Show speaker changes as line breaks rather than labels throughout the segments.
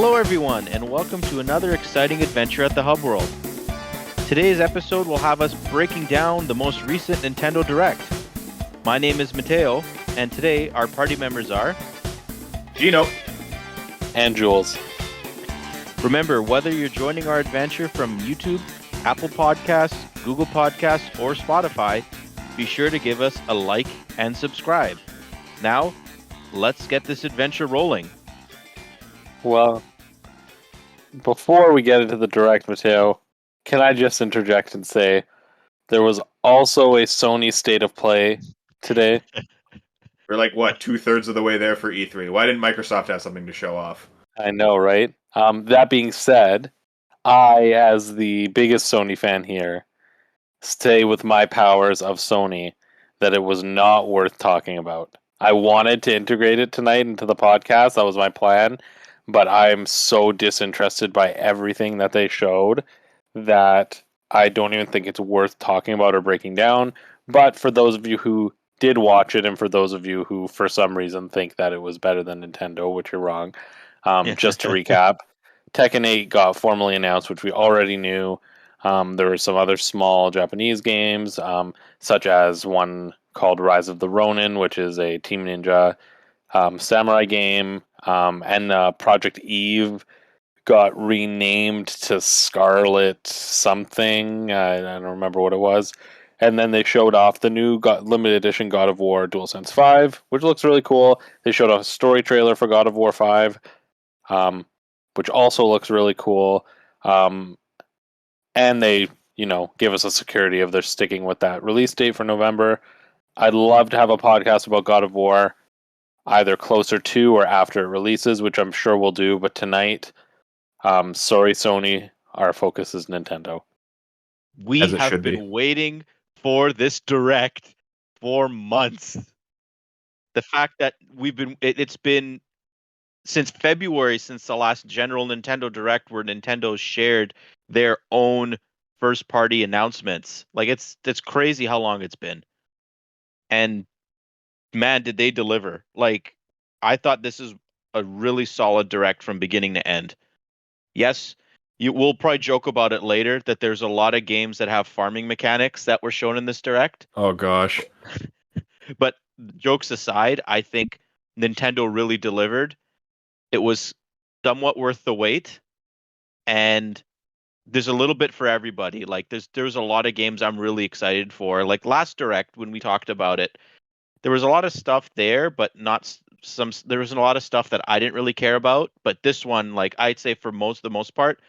Hello, everyone, and welcome to another exciting adventure at the Hub World. Today's episode will have us breaking down the most recent Nintendo Direct. My name is Matteo, and today our party members are
Gino
and Jules.
Remember, whether you're joining our adventure from YouTube, Apple Podcasts, Google Podcasts, or Spotify, be sure to give us a like and subscribe. Now, let's get this adventure rolling.
Well, before we get into the Direct, Matteo, can I just interject and say there was also a Sony State of Play today?
We're like, what, 2/3 of the way there for E3. Why didn't Microsoft have something to show off?
I know, right? That being said, I, as the biggest Sony fan here, stay with my powers of Sony that it was not worth talking about. I wanted to integrate it tonight into the podcast. That was my plan. But I'm so disinterested by everything that they showed that I don't even think it's worth talking about or breaking down. But for those of you who did watch it, and for those of you who for some reason think that it was better than Nintendo, which you're wrong, just to recap, Tekken 8 got formally announced, which we already knew. There were some other small Japanese games, such as one called Rise of the Ronin, which is a Team Ninja samurai game, and Project Eve got renamed to Scarlet something. I don't remember what it was. And then they showed off the new limited edition God of War DualSense 5, which looks really cool. They showed off a story trailer for God of War 5, which also looks really cool. And they, give us a security of they're sticking with that release date for November. I'd love to have a podcast about God of War, either closer to or after it releases, which I'm sure we'll do. But tonight, sorry, Sony, our focus is Nintendo.
We have been waiting for this Direct for months. The fact that it's been since February, since the last general Nintendo Direct, where Nintendo shared their own first-party announcements. Like, it's crazy how long it's been. And man, did they deliver. Like, I thought this is a really solid Direct from beginning to end. Yes, we'll probably joke about it later that there's a lot of games that have farming mechanics that were shown in this Direct.
Oh, gosh.
But jokes aside, I think Nintendo really delivered. It was somewhat worth the wait. And there's a little bit for everybody. Like, there's a lot of games I'm really excited for. Like last Direct, when we talked about it, there was a lot of stuff there, but there was a lot of stuff that I didn't really care about. But this one, like, I'd say for the most part,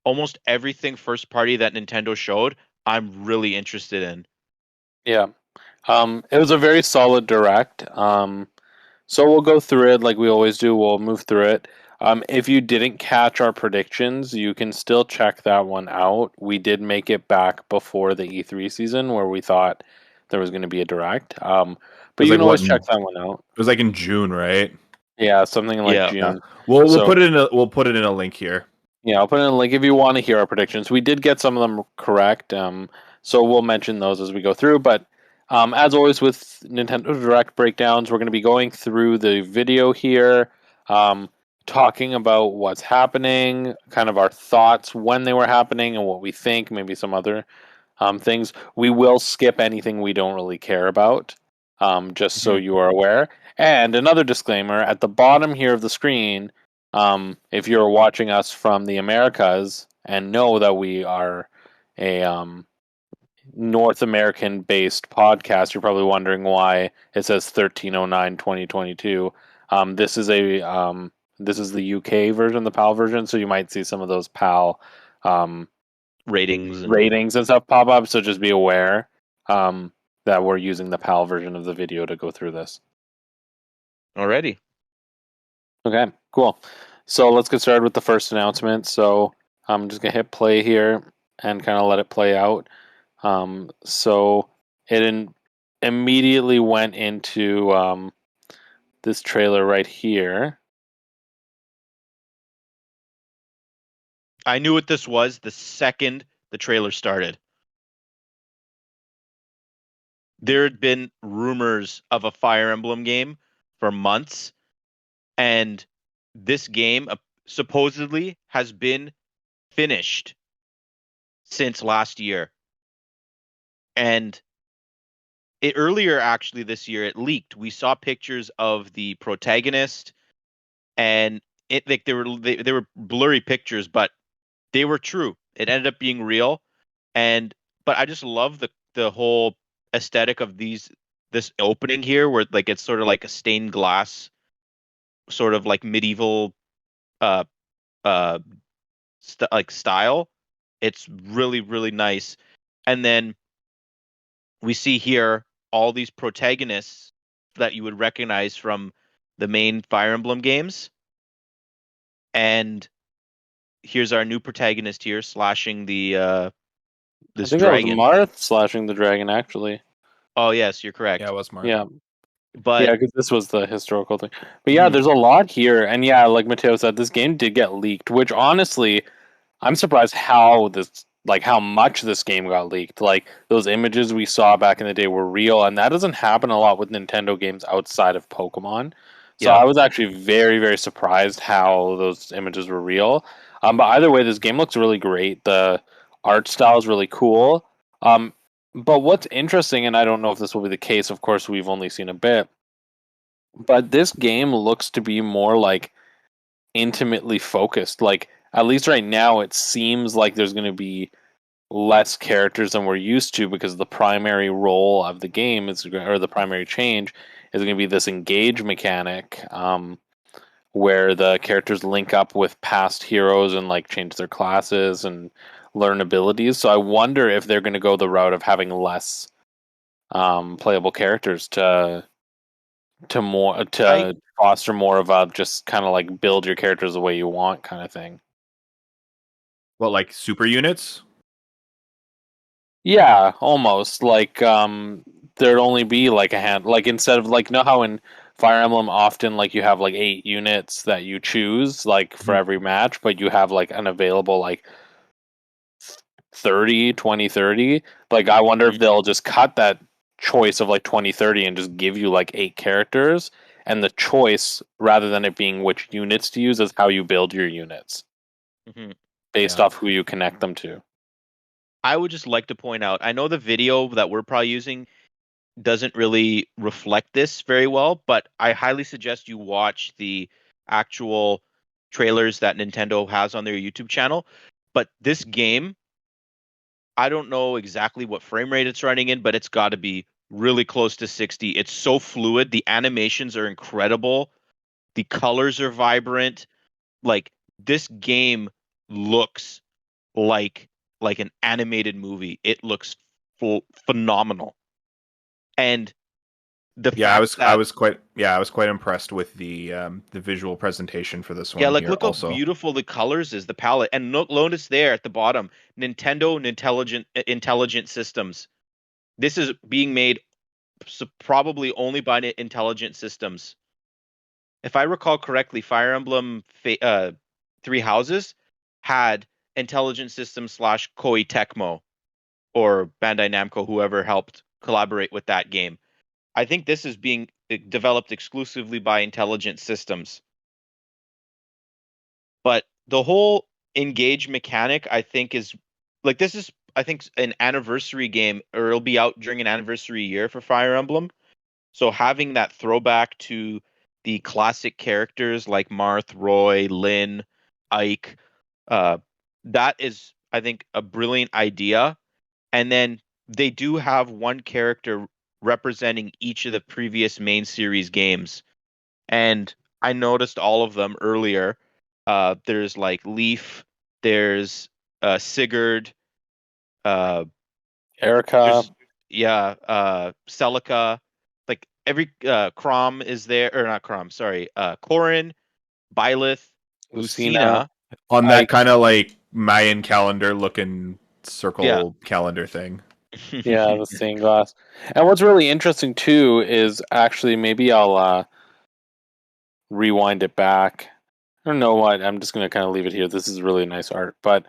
almost everything first party that Nintendo showed, I'm really interested in.
Yeah. It was a very solid Direct. So we'll go through it like we always do. We'll move through it. If you didn't catch our predictions, you can still check that one out. We did make it back before the E3 season where we thought there was going to be a Direct. But you can always check that one out.
It was like in June, right?
Yeah, something like June.
Yeah. We'll put it in a link here.
Yeah, I'll put in a link if you want to hear our predictions. We did get some of them correct, so we'll mention those as we go through. But as always with Nintendo Direct breakdowns, we're going to be going through the video here, talking about what's happening, kind of our thoughts when they were happening and what we think, maybe some other things. We will skip anything we don't really care about, just so you are aware. And another disclaimer, at the bottom here of the screen, if you're watching us from the Americas and know that we are a North American based podcast, you're probably wondering why it says 1309-2022. This is the UK version, the PAL version, so you might see some of those PAL
ratings
and stuff pop up. So just be aware that we're using the PAL version of the video to go through this.
Already.
Okay, cool. So let's get started with the first announcement. So I'm just going to hit play here and kind of let it play out. So it immediately went into this trailer right here.
I knew what this was the second the trailer started. There had been rumors of a Fire Emblem game for months, and this game supposedly has been finished since last year. And earlier actually this year it leaked. We saw pictures of the protagonist, and they were blurry pictures, but they were true. It ended up being real. And but I just love the whole aesthetic of this opening here, where like it's sort of like a stained glass, sort of like medieval uh uh like style. It's really, really nice. And then we see here all these protagonists that you would recognize from the main Fire Emblem games. And here's our new protagonist here, slashing the
I
this
think that was
dragon.
Marth slashing the dragon, actually.
Oh yes, you're correct.
Yeah, it was Marth.
Yeah.
But
yeah, because this was the historical thing. But yeah, there's a lot here, and yeah, like Matteo said, this game did get leaked, which honestly, I'm surprised how much this game got leaked. Like those images we saw back in the day were real, and that doesn't happen a lot with Nintendo games outside of Pokemon. So
yeah.
I was actually very, very surprised how those images were real. But either way, this game looks really great. The art style is really cool. But what's interesting, and I don't know if this will be the case, of course, we've only seen a bit, but this game looks to be more like intimately focused. Like, at least right now, it seems like there's going to be less characters than we're used to because the primary role of the game or the primary change is going to be this engage mechanic, where the characters link up with past heroes and like change their classes and learn abilities. So I wonder if they're going to go the route of having less playable characters to foster more of a just kind of like build your characters the way you want kind of thing.
Well, like super units?
Yeah, almost. Like there'd only be like a hand, like instead of like, know how in Fire Emblem often like you have like 8 units that you choose like for every match, but you have like an available like 30. Like I wonder if they'll just cut that choice of like 20-30 and just give you like 8 characters, and the choice rather than it being which units to use is how you build your units based off who you connect them to.
I would just like to point out, I know the video that we're probably using doesn't really reflect this very well, but I highly suggest you watch the actual trailers that Nintendo has on their YouTube channel. But this game, I don't know exactly what frame rate it's running in, but it's got to be really close to 60. It's so fluid. The animations are incredible. The colors are vibrant. Like this game looks like an animated movie. It looks phenomenal. And
I was quite impressed with the visual presentation for this one.
Yeah, like
here
look
also.
how beautiful the colors is, the palette, and notice there at the bottom, Nintendo Intelligent Systems. This is being made probably only by Intelligent Systems. If I recall correctly, Fire Emblem Three Houses had Intelligent Systems / Koei Tecmo or Bandai Namco, whoever helped collaborate with that game. I think this is being developed exclusively by Intelligent Systems. But the whole engage mechanic, I think, is like this is, I think, an anniversary game, or it'll be out during an anniversary year for Fire Emblem. So having that throwback to the classic characters like Marth, Roy, Lynn, Ike, that is, I think, a brilliant idea. And then they do have one character representing each of the previous main series games. And I noticed all of them earlier. There's like Leaf, there's Sigurd,
Erica,
Celica, like every Chrom is there, or not Chrom, sorry, Corrin, Byleth, Lucina.
On that kind of like Mayan calendar looking circle calendar thing.
Yeah, the stained glass. And what's really interesting too is actually maybe I'll rewind it back. I don't know what. I'm just going to kind of leave it here. This is really nice art. But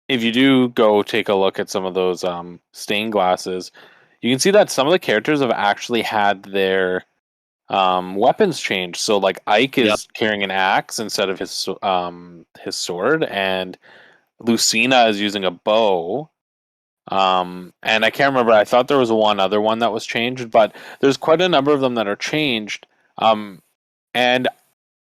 if you do go take a look at some of those stained glasses, you can see that some of the characters have actually had their weapons change. So like Ike is carrying an axe instead of his sword, and Lucina is using a bow. And I can't remember. I thought there was one other one that was changed, but there's quite a number of them that are changed. And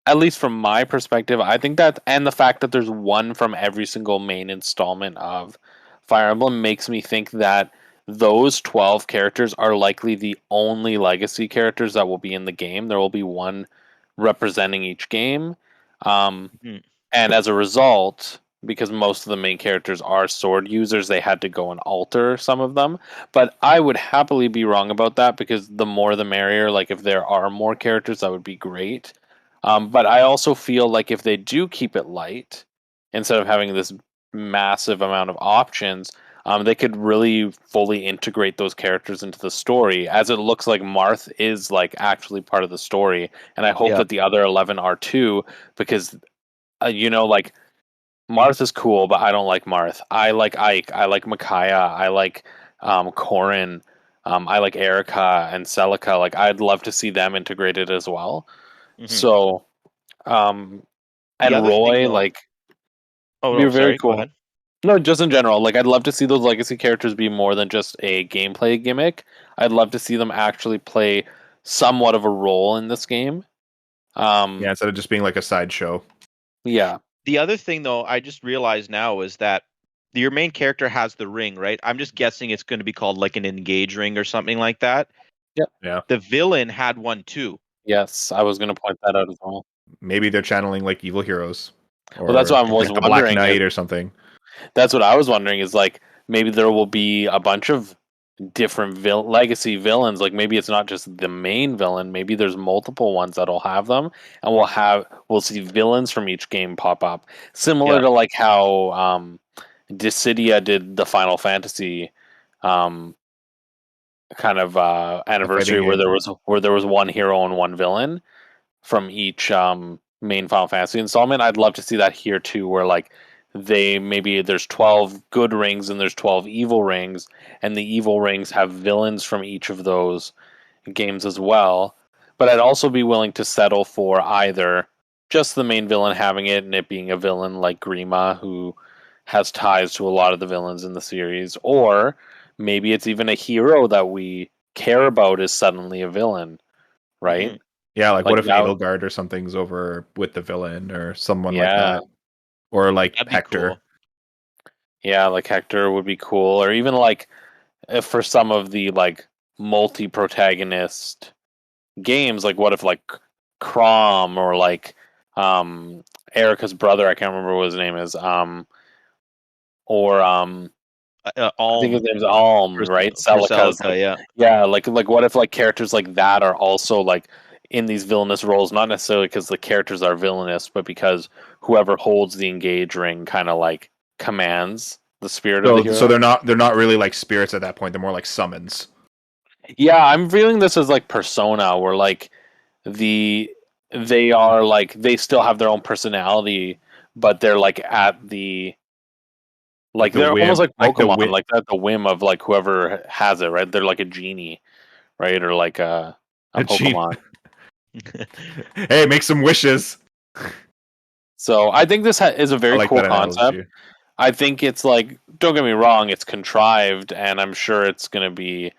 at least from my perspective, I think that, and the fact that there's one from every single main installment of Fire Emblem makes me think that those 12 characters are likely the only legacy characters that will be in the game. There will be one representing each game. And as a result, because most of the main characters are sword users, they had to go and alter some of them. But I would happily be wrong about that, because the more the merrier. Like, if there are more characters, that would be great. But I also feel like if they do keep it light, instead of having this massive amount of options, they could really fully integrate those characters into the story, as it looks like Marth is like actually part of the story. And I hope that the other 11 are too, because like, Marth is cool, but I don't like Marth. I like Ike. I like Micaiah. I like Corrin. I like Erica and Celica. Like, I'd love to see them integrated as well. So, and Roy, thing, like,
you're very cool. Go ahead.
No, just in general, like, I'd love to see those legacy characters be more than just a gameplay gimmick. I'd love to see them actually play somewhat of a role in this game.
Instead of just being like a sideshow.
Yeah.
The other thing, though, I just realized now is that your main character has the ring, right? I'm just guessing it's going to be called like an engage ring or something like that.
Yep.
Yeah.
The villain had one too.
Yes, I was going to point that out as well.
Maybe they're channeling like evil heroes.
Or that's what I was wondering.
Black Knight or something.
That's what I was wondering, is like, maybe there will be a bunch of different legacy villains. Like, maybe it's not just the main villain. Maybe there's multiple ones that'll have them, and we'll see villains from each game pop up, similar to like how Dissidia did the Final Fantasy kind of anniversary, where there was one hero and one villain from each main Final Fantasy installment. I'd love to see that here too, where like there's 12 good rings and there's 12 evil rings, and the evil rings have villains from each of those games as well. But I'd also be willing to settle for either just the main villain having it, and it being a villain like Grima, who has ties to a lot of the villains in the series, or maybe it's even a hero that we care about is suddenly a villain, right?
Mm-hmm. Yeah, like what if Edelgard or something's over with the villain or someone like that? Or like Hector.
Cool.
Yeah, like Hector would be cool. Or even like, if for some of the like multi-protagonist games, like what if like Chrom or like Erica's brother, I can't remember what his name is, or I think his name's Alm, right?
Celica,
yeah. Like what if like characters like that are also like in these villainous roles, not necessarily because the characters are villainous, but because whoever holds the engage ring kind of like commands the spirit of the hero.
So they're not really like spirits at that point. They're more like summons.
Yeah, I'm feeling this as like Persona, where like they are like, they still have their own personality, but they're like at the like they're almost like Pokemon, like at the whim of like whoever has it, right? They're like a genie, right? Or like a Pokemon.
Hey, make some wishes.
So I think this is a very cool concept. I think it's like, don't get me wrong, it's contrived, and I'm sure it's going to be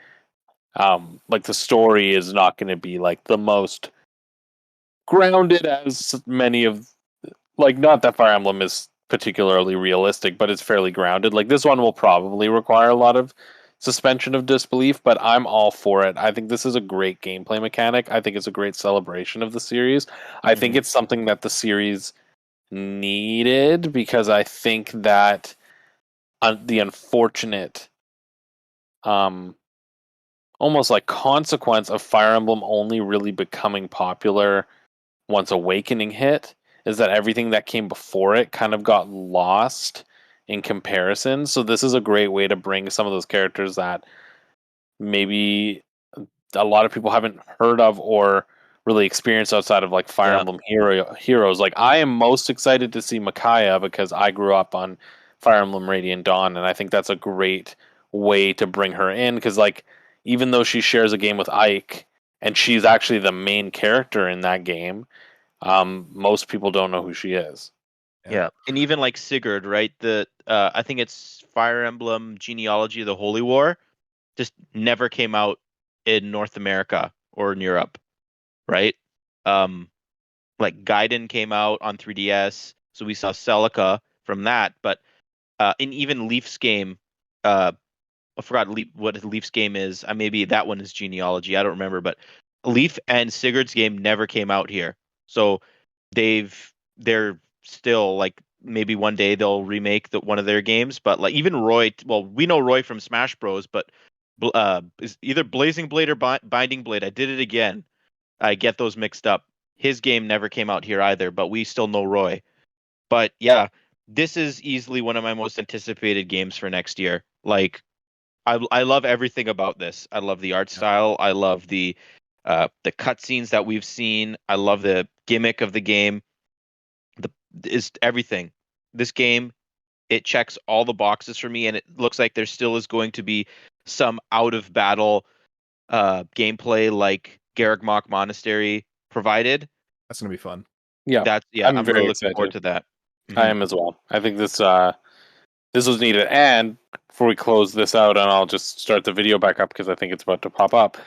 like, the story is not going to be like the most grounded as many of, like, not that Fire Emblem is particularly realistic, but it's fairly grounded. Like, this one will probably require a lot of suspension of disbelief, but I'm all for it. I think this is a great gameplay mechanic. I think it's a great celebration of the series. I think it's something that the series needed, because I think that the unfortunate almost like consequence of Fire Emblem only really becoming popular once Awakening hit is that everything that came before it kind of got lost in comparison. So this is a great way to bring some of those characters that maybe a lot of people haven't heard of or really experienced outside of like Fire Emblem heroes. Like, I am most excited to see Micaiah, because I grew up on Fire Emblem Radiant Dawn, and I think that's a great way to bring her in, because like, even though she shares a game with Ike, and she's actually the main character in that game. Most people don't know who she is.
Yeah. And even like Sigurd, right? I think it's Fire Emblem Genealogy of the Holy War, just never came out in North America or in Europe, right? Like Gaiden came out on 3DS, so we saw Celica from that. But in even Leaf's game, I forgot what Leaf's game is. Maybe that one is Genealogy. I don't remember, but Leaf and Sigurd's game never came out here. So they're still like maybe one day they'll remake one of their games. But like even Roy, well, we know Roy from Smash Bros, but is either Blazing Blade or Binding Blade. I did it again. I get those mixed up. His game never came out here either, but we still know Roy. But yeah, this is easily one of my most anticipated games for next year. Like I love everything about this. I love the art style. I love the cutscenes that we've seen. I love the gimmick of the game. Is everything. This game, it checks all the boxes for me, and it looks like there still is going to be some out of battle gameplay like Garreg Mach Monastery provided.
That's gonna be fun.
Yeah,
I'm very really looking forward to that.
Mm-hmm. I am as well. I think this was needed. And before we close this out, and I'll just start the video back up because I think it's about to pop up.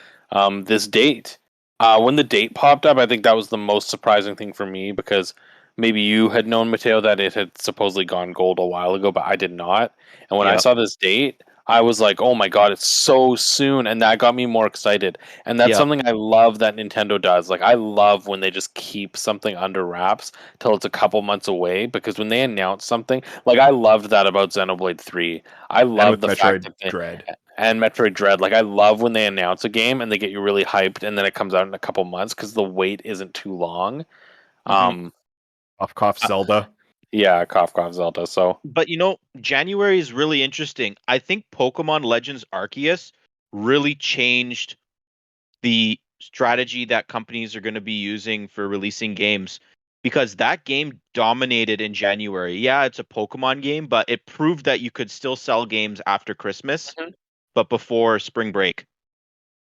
This date, when the date popped up, I think that was the most surprising thing for me, because maybe you had known, Matteo, that it had supposedly gone gold a while ago, but I did not. And when I saw this date, I was like, oh my god, it's so soon, and that got me more excited. And that's something I love that Nintendo does. Like, I love when they just keep something under wraps till it's a couple months away, because when they announce something, like, I loved that about Xenoblade 3. I love the fact that
Dread.
And Metroid Dread. Like, I love when they announce a game and they get you really hyped, and then it comes out in a couple months because the wait isn't too long.
Cough, Zelda.
Yeah, cough, Zelda. So,
but January is really interesting. I think Pokemon Legends Arceus really changed the strategy that companies are going to be using for releasing games, because that game dominated in January. Yeah, it's a Pokemon game, but it proved that you could still sell games after Christmas, but before spring break.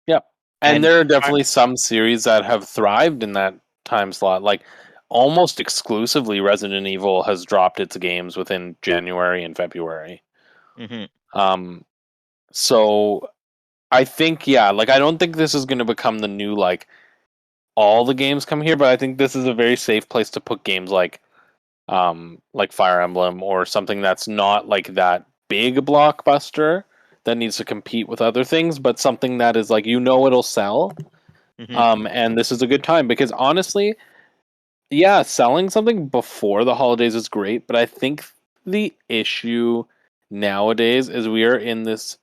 Yeah, and there are definitely some series that have thrived in that time slot. Like, almost exclusively Resident Evil has dropped its games within January and February. So I think, like, I don't think this is going to become the new, like, all the games come here, but I think this is a very safe place to put games like Fire Emblem, or something that's not like that big blockbuster that needs to compete with other things, but something that is like, it'll sell. And this is a good time, because honestly, selling something before the holidays is great, but I think the issue nowadays is we are in this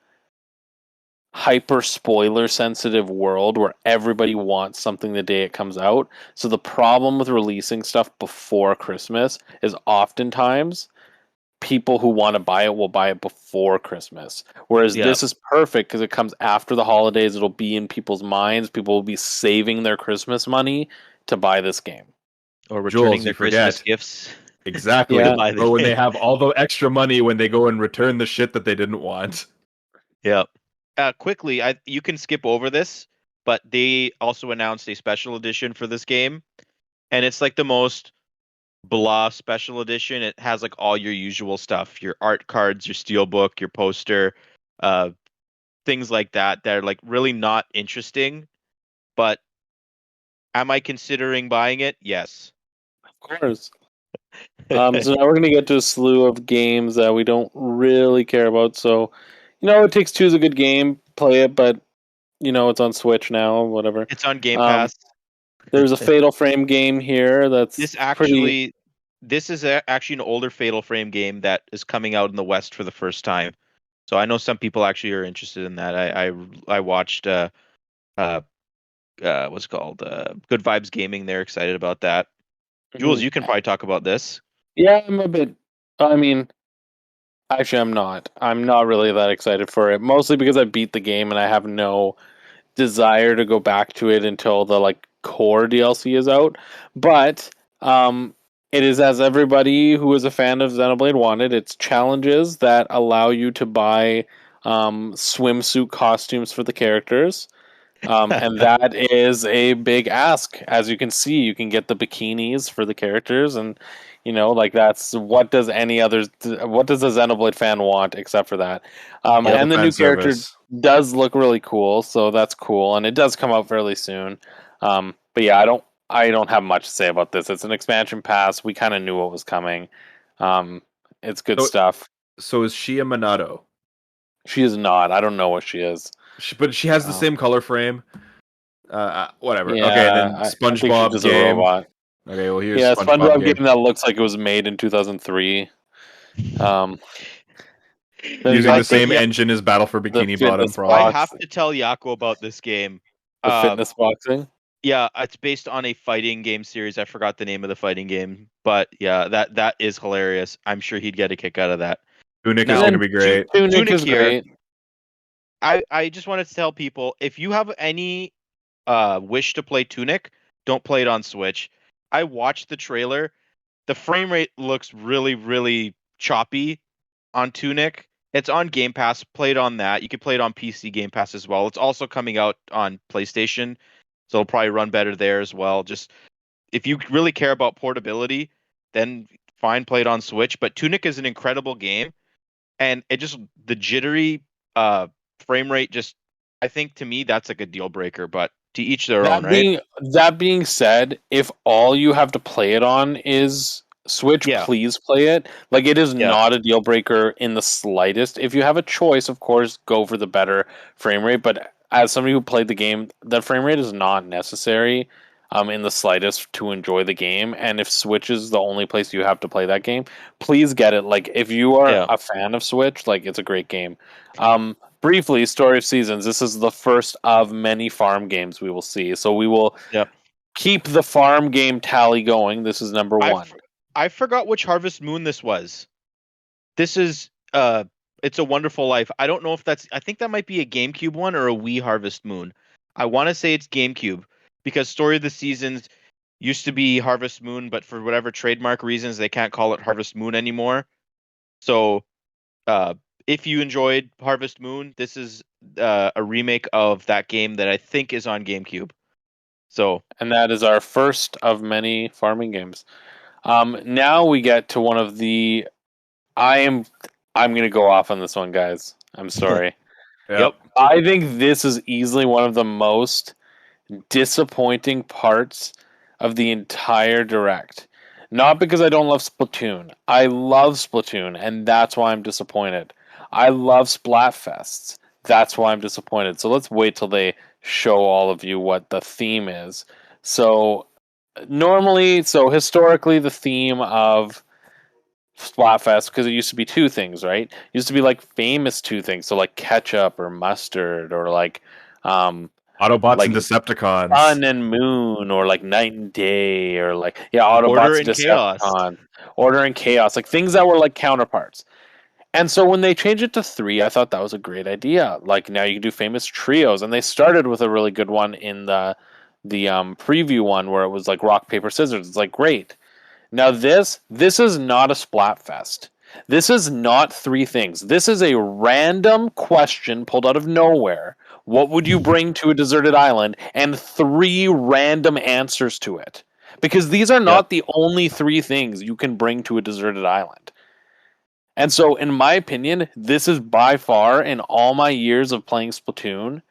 hyper spoiler sensitive world where everybody wants something the day it comes out. So the problem with releasing stuff before Christmas is oftentimes people who want to buy it will buy it before Christmas. Whereas this is perfect because it comes after the holidays. It'll be in people's minds. People will be saving their Christmas money to buy this game.
Or returning their Christmas gifts.
Exactly. Or when they have all the extra money when they go and return the shit that they didn't want.
Yeah. Quickly, you can skip over this, but they also announced a special edition for this game. And it's like the most blah special edition. It has like all your usual stuff, your art cards, your steelbook, your poster, things like that. They're like really not interesting. But am I considering buying it? Yes.
Of course. So now we're going to get to a slew of games that we don't really care about. So, It Takes Two is a good game. Play it, but, it's on Switch now, whatever.
It's on Game Pass.
There's a Fatal Frame game here that's
This is actually an older Fatal Frame game that is coming out in the West for the first time. So I know some people actually are interested in that. I watched what's it called? Good Vibes Gaming. They're excited about that. Jules, you can probably talk about this.
Yeah, I'm a bit. I mean, actually, I'm not. I'm not really that excited for it. Mostly because I beat the game and I have no desire to go back to it until the core DLC is out. But it is, as everybody who is a fan of Xenoblade wanted. It's challenges that allow you to buy swimsuit costumes for the characters. And that is a big ask. As you can see, you can get the bikinis for the characters, and that's what does a Xenoblade fan want except for that? And the new character does look really cool, so that's cool, and it does come out fairly soon. But yeah, I don't have much to say about this. It's an expansion pass. We kind of knew what was coming. It's good stuff.
So is she a Minato?
She is not. I don't know what she is.
But she has the same color frame. Whatever.
Yeah,
okay, and then SpongeBob game.
Okay,
well here's
SpongeBob game that looks like it was made in 2003.
Using the same engine as Battle for Bikini Bottom.
I have to tell Yako about this game.
The fitness boxing.
Yeah, it's based on a fighting game series. I forgot the name of the fighting game, but yeah, that is hilarious. I'm sure he'd get a kick out of that.
Tunic is going to be great.
Tunic is great.
I just wanted to tell people, if you have any wish to play Tunic, don't play it on Switch. I watched the trailer. The frame rate looks really, really choppy on Tunic. It's on Game Pass. Play it on that. You can play it on PC Game Pass as well. It's also coming out on PlayStation, so it'll probably run better there as well. Just if you really care about portability, then fine, play it on Switch. But Tunic is an incredible game, and the jittery frame rate I think to me that's like a deal breaker, but to each their own, right?
That being said, if all you have to play it on is Switch, please play it. Like, it is not a deal breaker in the slightest. If you have a choice, of course, go for the better frame rate, but as somebody who played the game, that frame rate is not necessary in the slightest to enjoy the game. And if Switch is the only place you have to play that game, please get it. Like, if you are a fan of Switch, like, it's a great game. Briefly, Story of Seasons. This is the first of many farm games we will see. So we will keep the farm game tally going. This is number 1.
I forgot which Harvest Moon this was. This is It's a Wonderful Life. I don't know if I think that might be a GameCube one or a Wii Harvest Moon. I want to say it's GameCube, because Story of the Seasons used to be Harvest Moon, but for whatever trademark reasons, they can't call it Harvest Moon anymore. So, if you enjoyed Harvest Moon, this is a remake of that game that I think is on GameCube.
And that is our first of many farming games. Now we get to one of the... I'm going to go off on this one, guys. I'm sorry.
Yep.
I think this is easily one of the most disappointing parts of the entire Direct. Not because I don't love Splatoon. I love Splatoon, and that's why I'm disappointed. I love Splatfests. That's why I'm disappointed. So let's wait till they show all of you what the theme is. So historically, the theme of Splatfest, because it used to be 2 things, right? It used to be like famous 2 things, so like ketchup or mustard, or like
Autobots and Decepticons,
sun and moon, or like night and day, or like Autobots,
Order and
Decepticon,
Chaos.
Order and Chaos, like things that were like counterparts. And so when they changed it to 3, I thought that was a great idea. Like, now you can do famous trios, and they started with a really good one in the preview one where it was like rock paper scissors. It's like, great. Now this is not a Splatfest. This is not 3 things. This is a random question pulled out of nowhere. What would you bring to a deserted island? And 3 random answers to it. Because these are not the only 3 things you can bring to a deserted island. And so, in my opinion, this is by far, in all my years of playing Splatoon,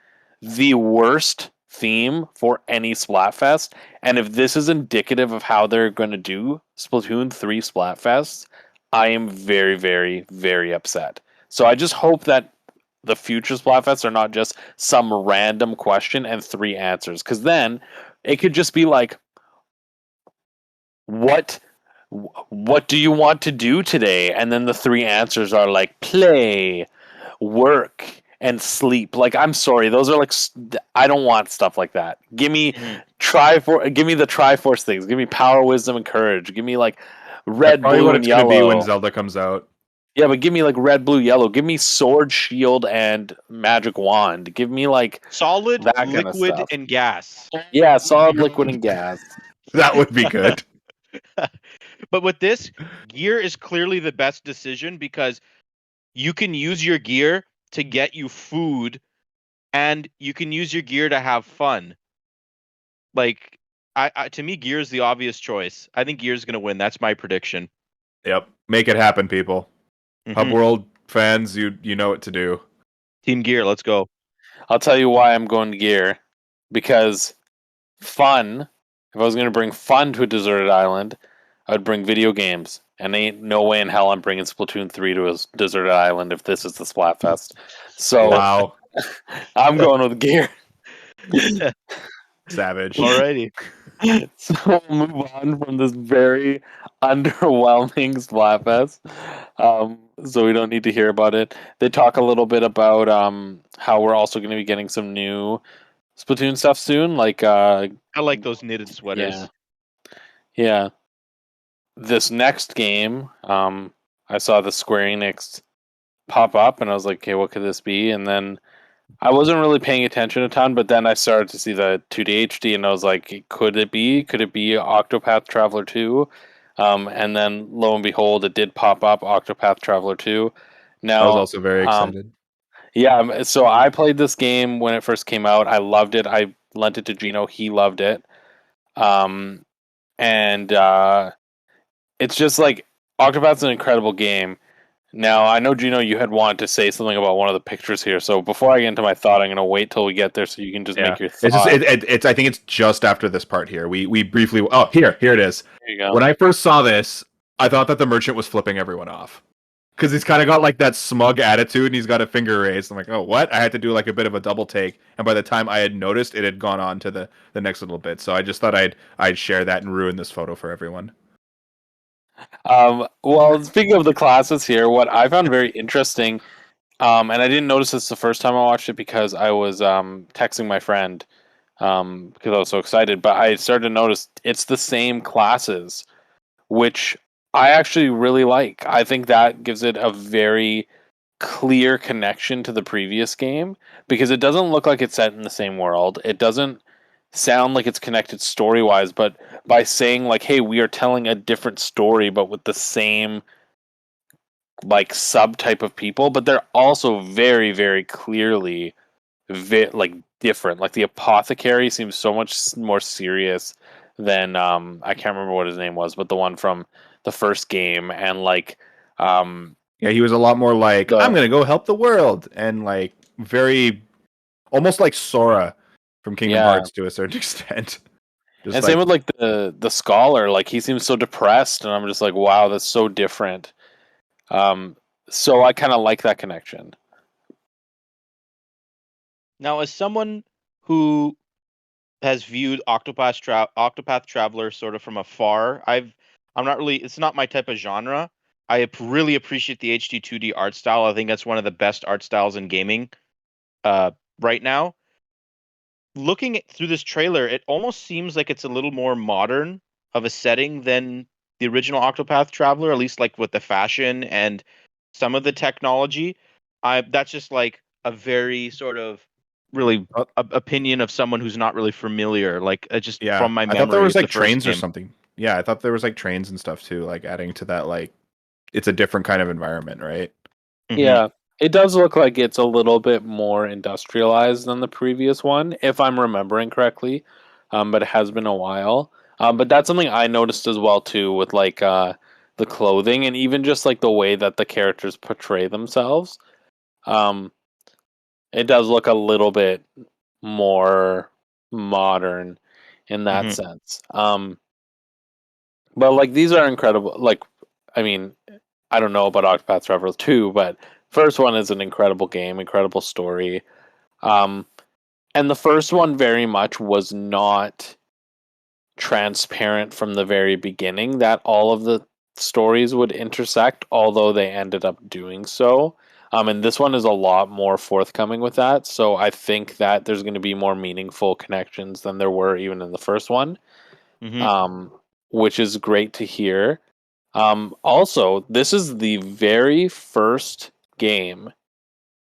the worst theme for any Splatfest. And if this is indicative of how they're going to do Splatoon 3 Splatfests, I am very, very, very upset. So I just hope that the future Splatfests are not just some random question and 3 answers. Because then it could just be like, what do you want to do today? And then the 3 answers are like play, work, and sleep. Like, I'm sorry, those are like, I don't want stuff like that. Give me the Triforce things. Give me power, wisdom, and courage. Give me like red, blue, and yellow.
Be when Zelda comes out.
Yeah, but give me like red, blue, yellow. Give me sword, shield, and magic wand. Give me like
solid, liquid, and gas.
Yeah, solid, liquid, and gas.
That would be good.
But with this, gear is clearly the best decision, because you can use your gear to get you food and you can use your gear to have fun. Like, to me, gear is the obvious choice. I think gear is going to win. That's my prediction.
Yep, make it happen, people. Hub World fans, you know what to do.
Team Gear, let's go.
I'll tell you why I'm going to gear. Because fun, if I was going to bring fun to a deserted island, I would bring video games. And ain't no way in hell I'm bringing Splatoon 3 to a deserted island if this is the Splatfest. So,
wow.
I'm going with gear.
Savage.
Alrighty.
So we'll move on from this very underwhelming Splatfest. So we don't need to hear about it. They talk a little bit about how we're also going to be getting some new Splatoon stuff soon. Like
I like those knitted sweaters.
Yeah. This next game, I saw the Square Enix pop up, and I was like, okay, what could this be? And then I wasn't really paying attention a ton, but then I started to see the 2D HD, and I was like, could it be Octopath Traveler 2? And then lo and behold, it did pop up, Octopath Traveler 2. Now,
I was also very excited.
Yeah, so I played this game when it first came out. I loved it. I lent it to Gino. He loved it. It's just like, Octopath's an incredible game. Now, I know, Gino, you had wanted to say something about one of the pictures here, so before I get into my thought, I'm going to wait till we get there so you can just make your thought.
It's I think it's just after this part here. We briefly... Oh, here it is.
There you go.
When I first saw this, I thought that the merchant was flipping everyone off. Because he's kind of got like that smug attitude, and he's got a finger raised. I'm like, oh, what? I had to do like a bit of a double take, and by the time I had noticed, it had gone on to the next little bit. So I just thought I'd share that and ruin this photo for everyone.
Well, speaking of the classes here, what I found very interesting, and I didn't notice this the first time I watched it because I was texting my friend because I was so excited, but I started to notice it's the same classes, which I actually really like. I think that gives it a very clear connection to the previous game because it doesn't look like it's set in the same world. It doesn't sound like it's connected story-wise, but by saying like, hey, we are telling a different story but with the same like subtype of people, but they're also very, very clearly like different. Like the apothecary seems so much more serious than I can't remember what his name was, but the one from the first game, and like
yeah, he was a lot more like, I'm gonna go help the world, and like very almost like Sora from Kingdom Hearts to a certain extent.
Just and same with like the scholar, like he seems so depressed, and I'm just like, wow, that's so different. So I kind of like that connection.
Now, as someone who has viewed Octopath Traveler sort of from afar, I'm not really. It's not my type of genre. I really appreciate the HD 2D art style. I think that's one of the best art styles in gaming, right now. Looking through this trailer, it almost seems like it's a little more modern of a setting than the original Octopath Traveler, at least like with the fashion and some of the technology. That's just like a very sort of really opinion of someone who's not really familiar. Like just from my memory.
I thought there was like trains or something. Yeah, I thought there was like trains and stuff too, like adding to that. Like it's a different kind of environment, right?
Mm-hmm. Yeah. It does look like it's a little bit more industrialized than the previous one, if I'm remembering correctly. But it has been a while. But that's something I noticed as well too, with like the clothing and even just like the way that the characters portray themselves. It does look a little bit more modern in that sense. But like these are incredible. Like, I mean, I don't know about Octopath Traveler 2, but first one is an incredible game, incredible story. And the first one very much was not transparent from the very beginning that all of the stories would intersect, although they ended up doing so. And this one is a lot more forthcoming with that. So I think that there's going to be more meaningful connections than there were even in the first one, which is great to hear. Also, this is the very first game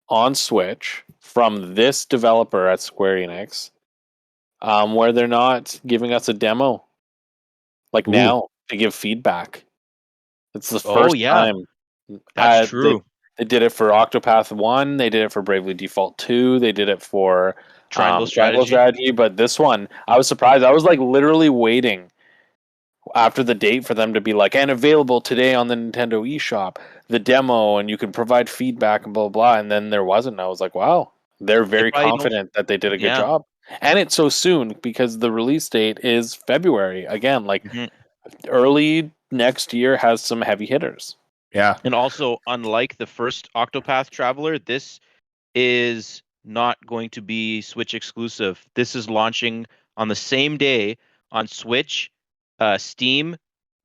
on Switch from this developer at Square Enix, where they're not giving us a demo, like now, to give feedback. It's the first time.
That's true.
They did it for Octopath 1. They did it for Bravely Default 2. They did it for
Triangle Strategy.
But this one, I was surprised. I was like literally waiting after the date for them to be like, and available today on the Nintendo eShop, the demo, and you can provide feedback and blah, blah, blah. And then there wasn't. I was like, wow, they're very confident that they did a good job. And it's so soon because the release date is February. Again, like early next year has some heavy hitters.
Yeah.
And also, unlike the first Octopath Traveler, this is not going to be Switch exclusive. This is launching on the same day on Switch, Steam,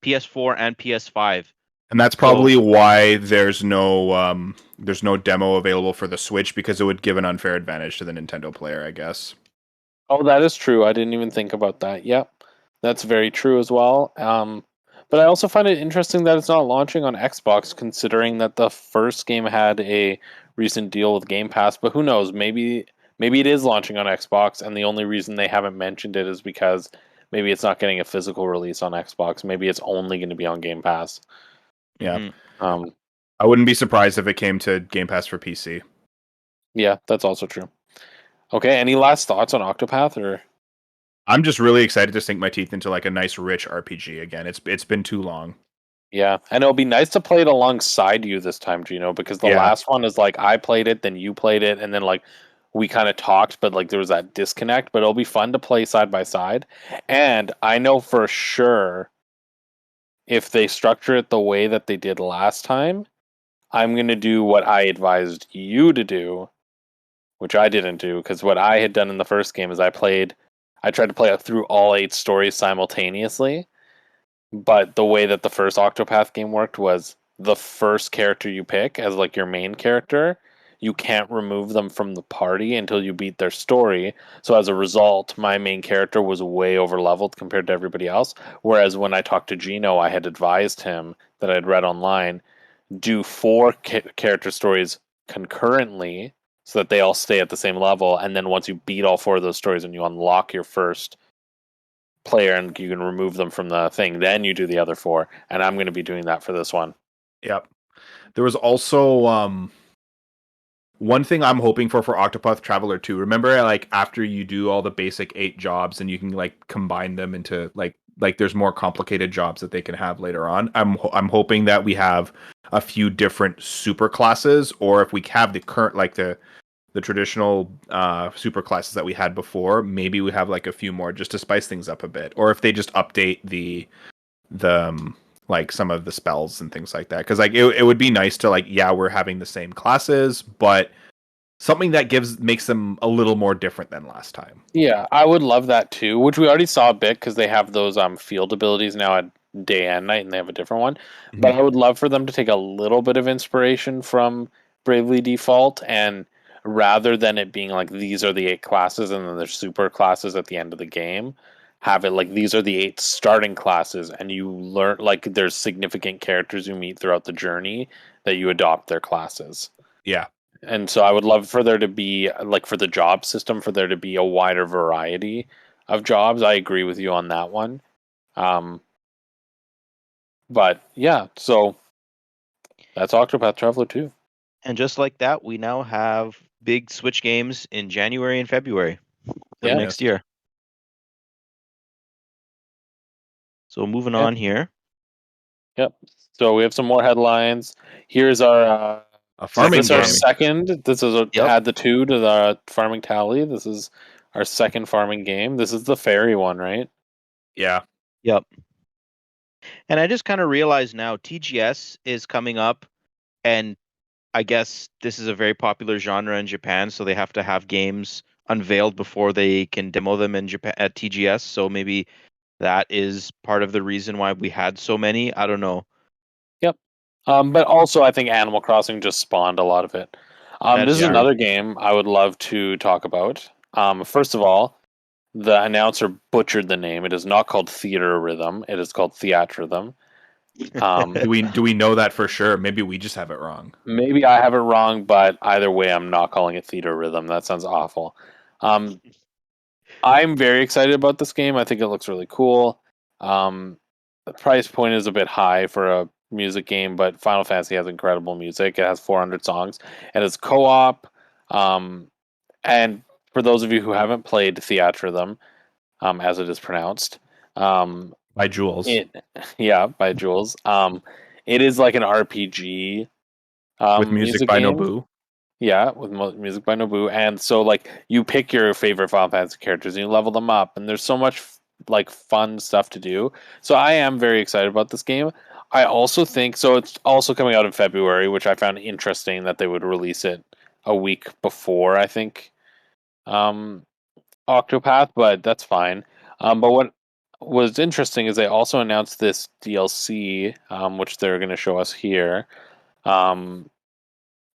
PS4, and PS5.
And that's probably why there's no demo available for the Switch, because it would give an unfair advantage to the Nintendo player, I guess.
Oh, that is true. I didn't even think about that. Yep. That's very true as well. But I also find it interesting that it's not launching on Xbox, considering that the first game had a recent deal with Game Pass. But who knows? Maybe it is launching on Xbox, and the only reason they haven't mentioned it is because maybe it's not getting a physical release on Xbox. Maybe it's only going to be on Game Pass.
Yeah. I wouldn't be surprised if it came to Game Pass for PC.
Yeah, that's also true. Okay, any last thoughts on Octopath? Or
I'm just really excited to sink my teeth into like a nice, rich RPG again. It's been too long.
Yeah, and it'll be nice to play it alongside you this time, Gino, because the last one is like I played it, then you played it, and then like we kind of talked, but like there was that disconnect. But it'll be fun to play side by side. And I know for sure if they structure it the way that they did last time, I'm going to do what I advised you to do, which I didn't do, because what I had done in the first game is I tried to play through all 8 stories simultaneously. But the way that the first Octopath game worked was the first character you pick as like your main character, you can't remove them from the party until you beat their story. So as a result, my main character was way over leveled compared to everybody else. Whereas when I talked to Gino, I had advised him that I'd read online, do 4 character stories concurrently so that they all stay at the same level. And then once you beat all 4 of those stories and you unlock your first player and you can remove them from the thing, then you do the other 4. And I'm going to be doing that for this one.
Yep. There was also one thing I'm hoping for Octopath Traveler 2. Remember, like after you do all the basic 8 jobs and you can like combine them into like there's more complicated jobs that they can have later on. I'm hoping that we have a few different super classes, or if we have the current like the traditional super classes that we had before, maybe we have like a few more just to spice things up a bit, or if they just update the like some of the spells and things like that, because like it would be nice to like, yeah, we're having the same classes, but something that makes them a little more different than last time.
Yeah, I would love that too, which we already saw a bit because they have those field abilities now at day and night, and they have a different one. Mm-hmm. But I would love for them to take a little bit of inspiration from Bravely Default, and rather than it being like these are the 8 classes and then there's super classes at the end of the game, have it like these are the 8 starting classes, and you learn like there's significant characters you meet throughout the journey that you adopt their classes.
Yeah.
And so I would love for there to be, like for the job system, for there to be a wider variety of jobs. I agree with you on that one. But yeah, so that's Octopath Traveler 2.
And just like that, we now have big Switch games in January and February for next year. So moving on here.
Yep. So we have some more headlines. Here's our
a farming
game. Our second. This is add the 2 to the farming tally. This is our second farming game. This is the fairy one, right?
Yeah.
Yep. And I just kind of realized now TGS is coming up, and I guess this is a very popular genre in Japan, so they have to have games unveiled before they can demo them in Japan at TGS. So maybe that is part of the reason why we had so many. I don't know.
Yep. But also, I think Animal Crossing just spawned a lot of it. This is another game I would love to talk about. First of all, the announcer butchered the name. It is not called Theater Rhythm. It is called Theatrhythm.
Do we know that for sure? Maybe we just have it wrong.
Maybe I have it wrong, but either way, I'm not calling it Theater Rhythm. That sounds awful. I'm very excited about this game. I think it looks really cool. The price point is a bit high for a music game, but Final Fantasy has incredible music. It has 400 songs, and it's co-op. And for those of you who haven't played Theatrhythm, as it is pronounced,
by Jules.
By Jules. It is like an RPG
with music by
game.
Nobu.
Yeah, with music by Nobu, and so like you pick your favorite Final Fantasy characters and you level them up, and there's so much like fun stuff to do. So I am very excited about this game. I also think so. It's also coming out in February, which I found interesting that they would release it a week before. I think Octopath, but that's fine. But what was interesting is they also announced this DLC, which they're going to show us here.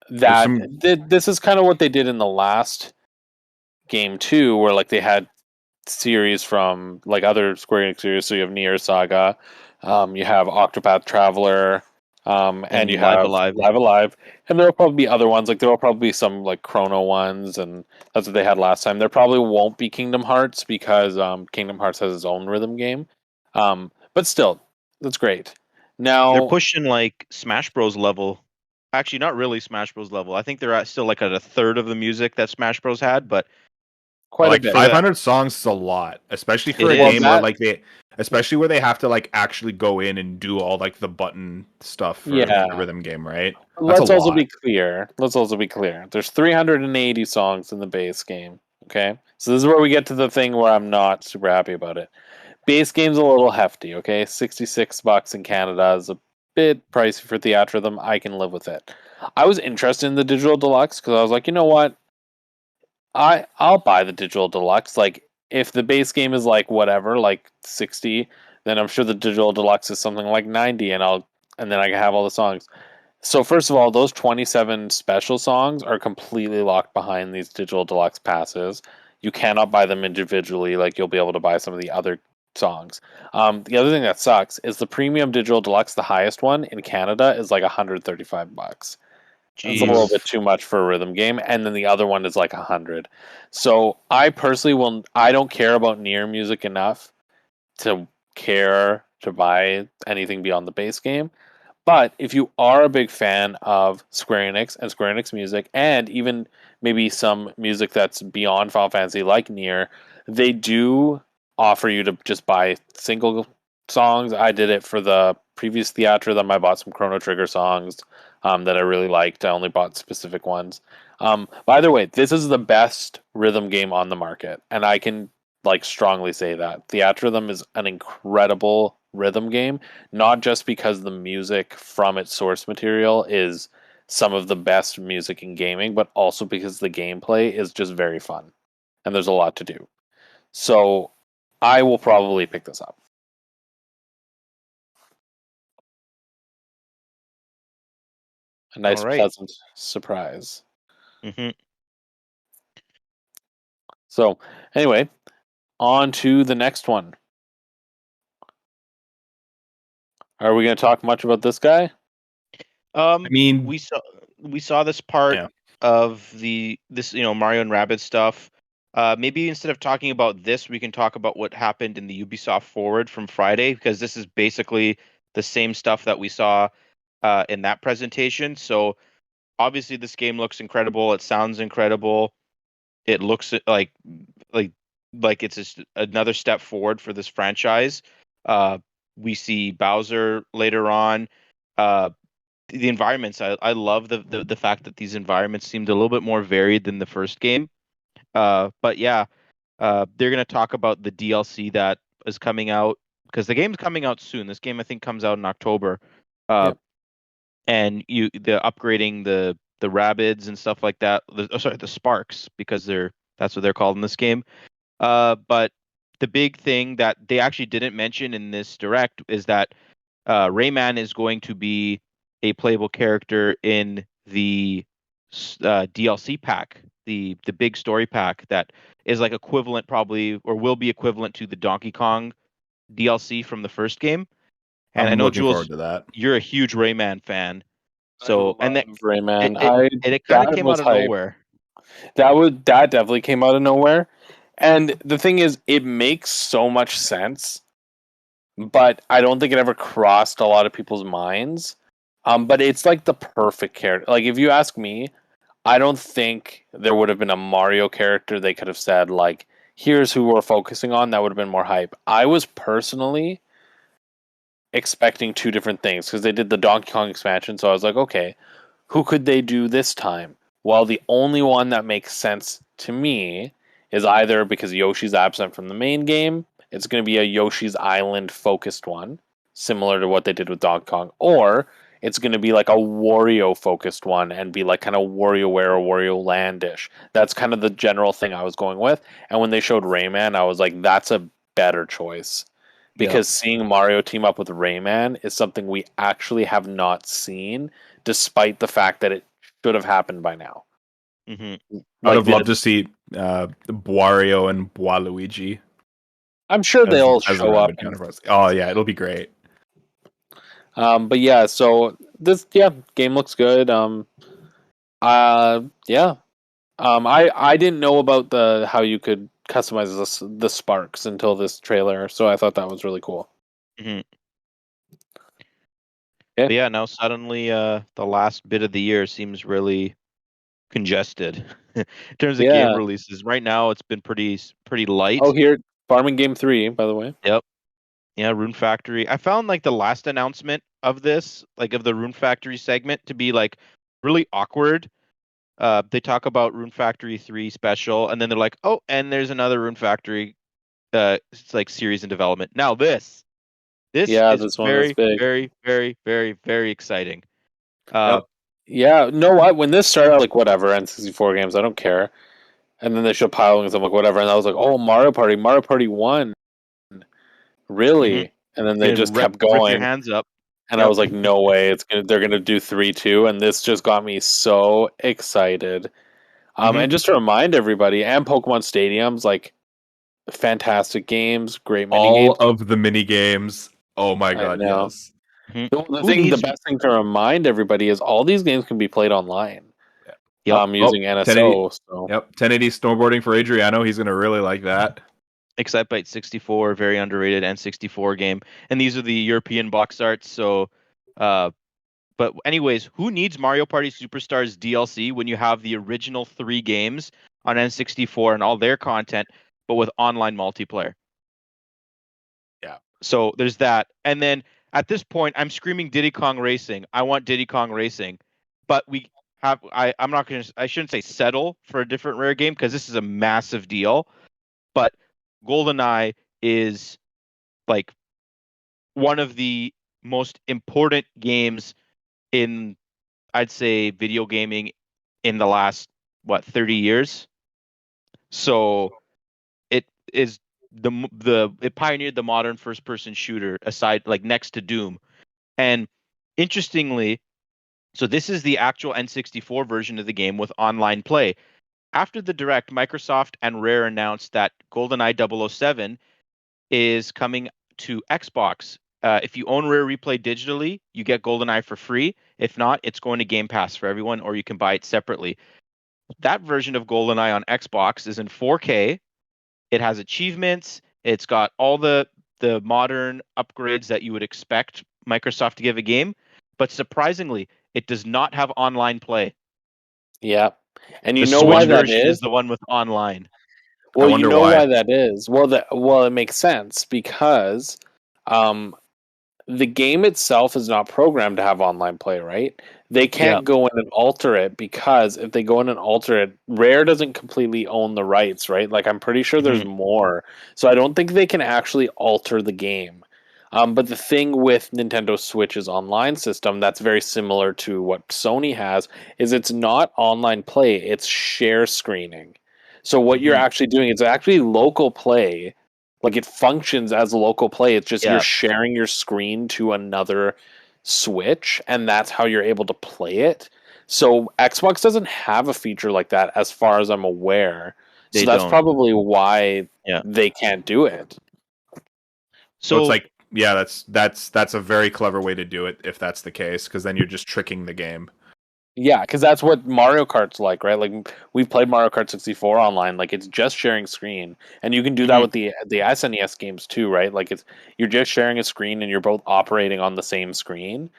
This is kind of what they did in the last game too, where like they had series from like other Square Enix series. So you have Nier Saga, you have Octopath Traveler, and you have Live Alive, and there'll probably be other ones. Like there will probably be some like Chrono ones, and that's what they had last time. There probably won't be Kingdom Hearts because Kingdom Hearts has its own rhythm game, but still, that's great. Now
they're pushing like Smash Bros level. Actually, not really Smash Bros level. I think they're still like at a third of the music that Smash Bros had, but
quite like 500 songs is a lot, especially for a game where like especially where they have to like actually go in and do all like the button stuff for the rhythm game, right?
Let's also be clear. There's 380 songs in the base game. Okay, so this is where we get to the thing where I'm not super happy about it. Base game's a little hefty. Okay, $66 in Canada is a bit pricey for Theatrhythm. I can live with it. I was interested in the digital deluxe because I was like, you know what? I'll buy the digital deluxe. Like if the base game is like whatever, like 60, then I'm sure the digital deluxe is something like 90, and then I can have all the songs. So first of all, those 27 special songs are completely locked behind these digital deluxe passes. You cannot buy them individually. Like you'll be able to buy some of the other songs. The other thing that sucks is the premium digital deluxe, the highest one in Canada, is like $135. It's a little bit too much for a rhythm game, and then the other one is like 100. So I personally I don't care about Nier music enough to care to buy anything beyond the base game. But if you are a big fan of Square Enix and Square Enix music, and even maybe some music that's beyond Final Fantasy like Nier, they do offer you to just buy single songs. I did it for the previous Theatrhythm. I bought some Chrono Trigger songs that I really liked. I only bought specific ones. By the way, this is the best rhythm game on the market, and I can like strongly say that Theatrhythm is an incredible rhythm game, not just because the music from its source material is some of the best music in gaming, but also because the gameplay is just very fun and there's a lot to do. So I will probably pick this up. A nice pleasant surprise.
Mm-hmm.
So anyway, on to the next one. Are we going to talk much about this guy?
I mean,
we saw this part of this Mario and Rabbids stuff. Maybe instead of talking about this, we can talk about what happened in the Ubisoft Forward from Friday, because this is basically the same stuff that we saw in that presentation. So obviously this game looks incredible. It sounds incredible. It looks like it's just another step forward for this franchise. We see Bowser later on. The environments, I love the fact that these environments seemed a little bit more varied than the first game. But yeah, they're going to talk about the DLC that is coming out, because the game's coming out soon. This game I think comes out in October. And the upgrading the Rabbids and stuff like that. The Sparks, because that's what they're called in this game. But the big thing that they actually didn't mention in this direct is that Rayman is going to be a playable character in the DLC pack, the big story pack that is like equivalent probably, or will be equivalent to the Donkey Kong DLC from the first game. And I know, Jules, you're a huge Rayman fan. So
Rayman,
it kind of came out of nowhere.
That definitely came out of nowhere. And the thing is, it makes so much sense but I don't think it ever crossed a lot of people's minds. But it's like the perfect character. Like, if you ask me, I don't think there would have been a Mario character they could have said, like, here's who we're focusing on. That would have been more hype. I was personally expecting two different things because they did the Donkey Kong expansion. So I was like, okay, who could they do this time? Well, the only one that makes sense to me is either because Yoshi's absent from the main game, it's going to be a Yoshi's Island focused one, similar to what they did with Donkey Kong, or it's going to be like a Wario focused one and be like kind of WarioWare or Wario Landish. That's kind of the general thing I was going with. And when they showed Rayman, I was like, that's a better choice. Because seeing Mario team up with Rayman is something we actually have not seen, despite the fact that it should have happened by now.
Mm-hmm.
I would have loved to see Wario and Waluigi.
I'm sure they'll show up.
Oh yeah, it'll be great.
But yeah, so this game looks good. I didn't know about how you could customize the sparks until this trailer, so I thought that was really cool.
Mm-hmm. Yeah. But yeah, now suddenly the last bit of the year seems really congested in terms of game releases. Right now, it's been pretty light.
Oh, here, Farming Game 3, by the way.
Yep. Yeah, Rune Factory. I found like the last announcement of this, like of the Rune Factory segment, to be like really awkward. They talk about Rune Factory 3 special, and then they're like, oh, and there's another Rune Factory it's like series in development. Now this is very, very, very, very, very exciting.
Yeah, no, what? When this started, I was like, whatever, N64 games, I don't care. And then they showed pilings, I'm like, whatever. And I was like, oh, Mario Party 1. Really? Mm-hmm. And then they just kept going.
Rip your hands up.
And I was like, no way, they're gonna do 3 too. And this just got me so excited. And just to remind everybody, and Pokemon Stadium's like fantastic games, great mini games.
All of the mini games. Oh my god, yes.
Mm-hmm. The best thing to remind everybody is all these games can be played online. Using NSO.
1080 snowboarding for Adriano. He's gonna really like that.
Excitebike 64, very underrated N64 game, and these are the European box arts. So, but anyways, who needs Mario Party Superstars DLC when you have the original 3 games on N64 and all their content, but with online multiplayer?
Yeah.
So there's that, and then at this point, I'm screaming Diddy Kong Racing. I want Diddy Kong Racing, but we have. I'm not gonna. I shouldn't say settle for a different Rare game because this is a massive deal, but GoldenEye is like one of the most important games in, I'd say, video gaming in the last 30 years. So it is it pioneered the modern first person shooter aside, like next to Doom. And interestingly, so this is the actual N64 version of the game with online play. After the Direct, Microsoft and Rare announced that GoldenEye 007 is coming to Xbox. If you own Rare Replay digitally, you get GoldenEye for free. If not, it's going to Game Pass for everyone, or you can buy it separately. That version of GoldenEye on Xbox is in 4K. It has achievements. It's got all the modern upgrades that you would expect Microsoft to give a game. But surprisingly, it does not have online play.
Yeah. And you know why that is
the one with online.
Well, you know why that is. Well, it makes sense because the game itself is not programmed to have online play, right? They can't go in and alter it because if they go in and alter it, Rare doesn't completely own the rights, right? Like, I'm pretty sure there's more. So I don't think they can actually alter the game. But the thing with Nintendo Switch's online system that's very similar to what Sony has is it's not online play, it's share screening. So what you're actually doing is actually local play. Like, it functions as local play. It's just you're sharing your screen to another Switch, and that's how you're able to play it. So Xbox doesn't have a feature like that as far as I'm aware. So that's probably why they can't do it.
So it's like, that's a very clever way to do it if that's the case, because then you're just tricking the game.
Yeah, because that's what Mario Kart's like, right? Like we've played Mario Kart 64 online. Like it's just sharing screen, and you can do that with the SNES games too, right? Like you're just sharing a screen, and you're both operating on the same screen.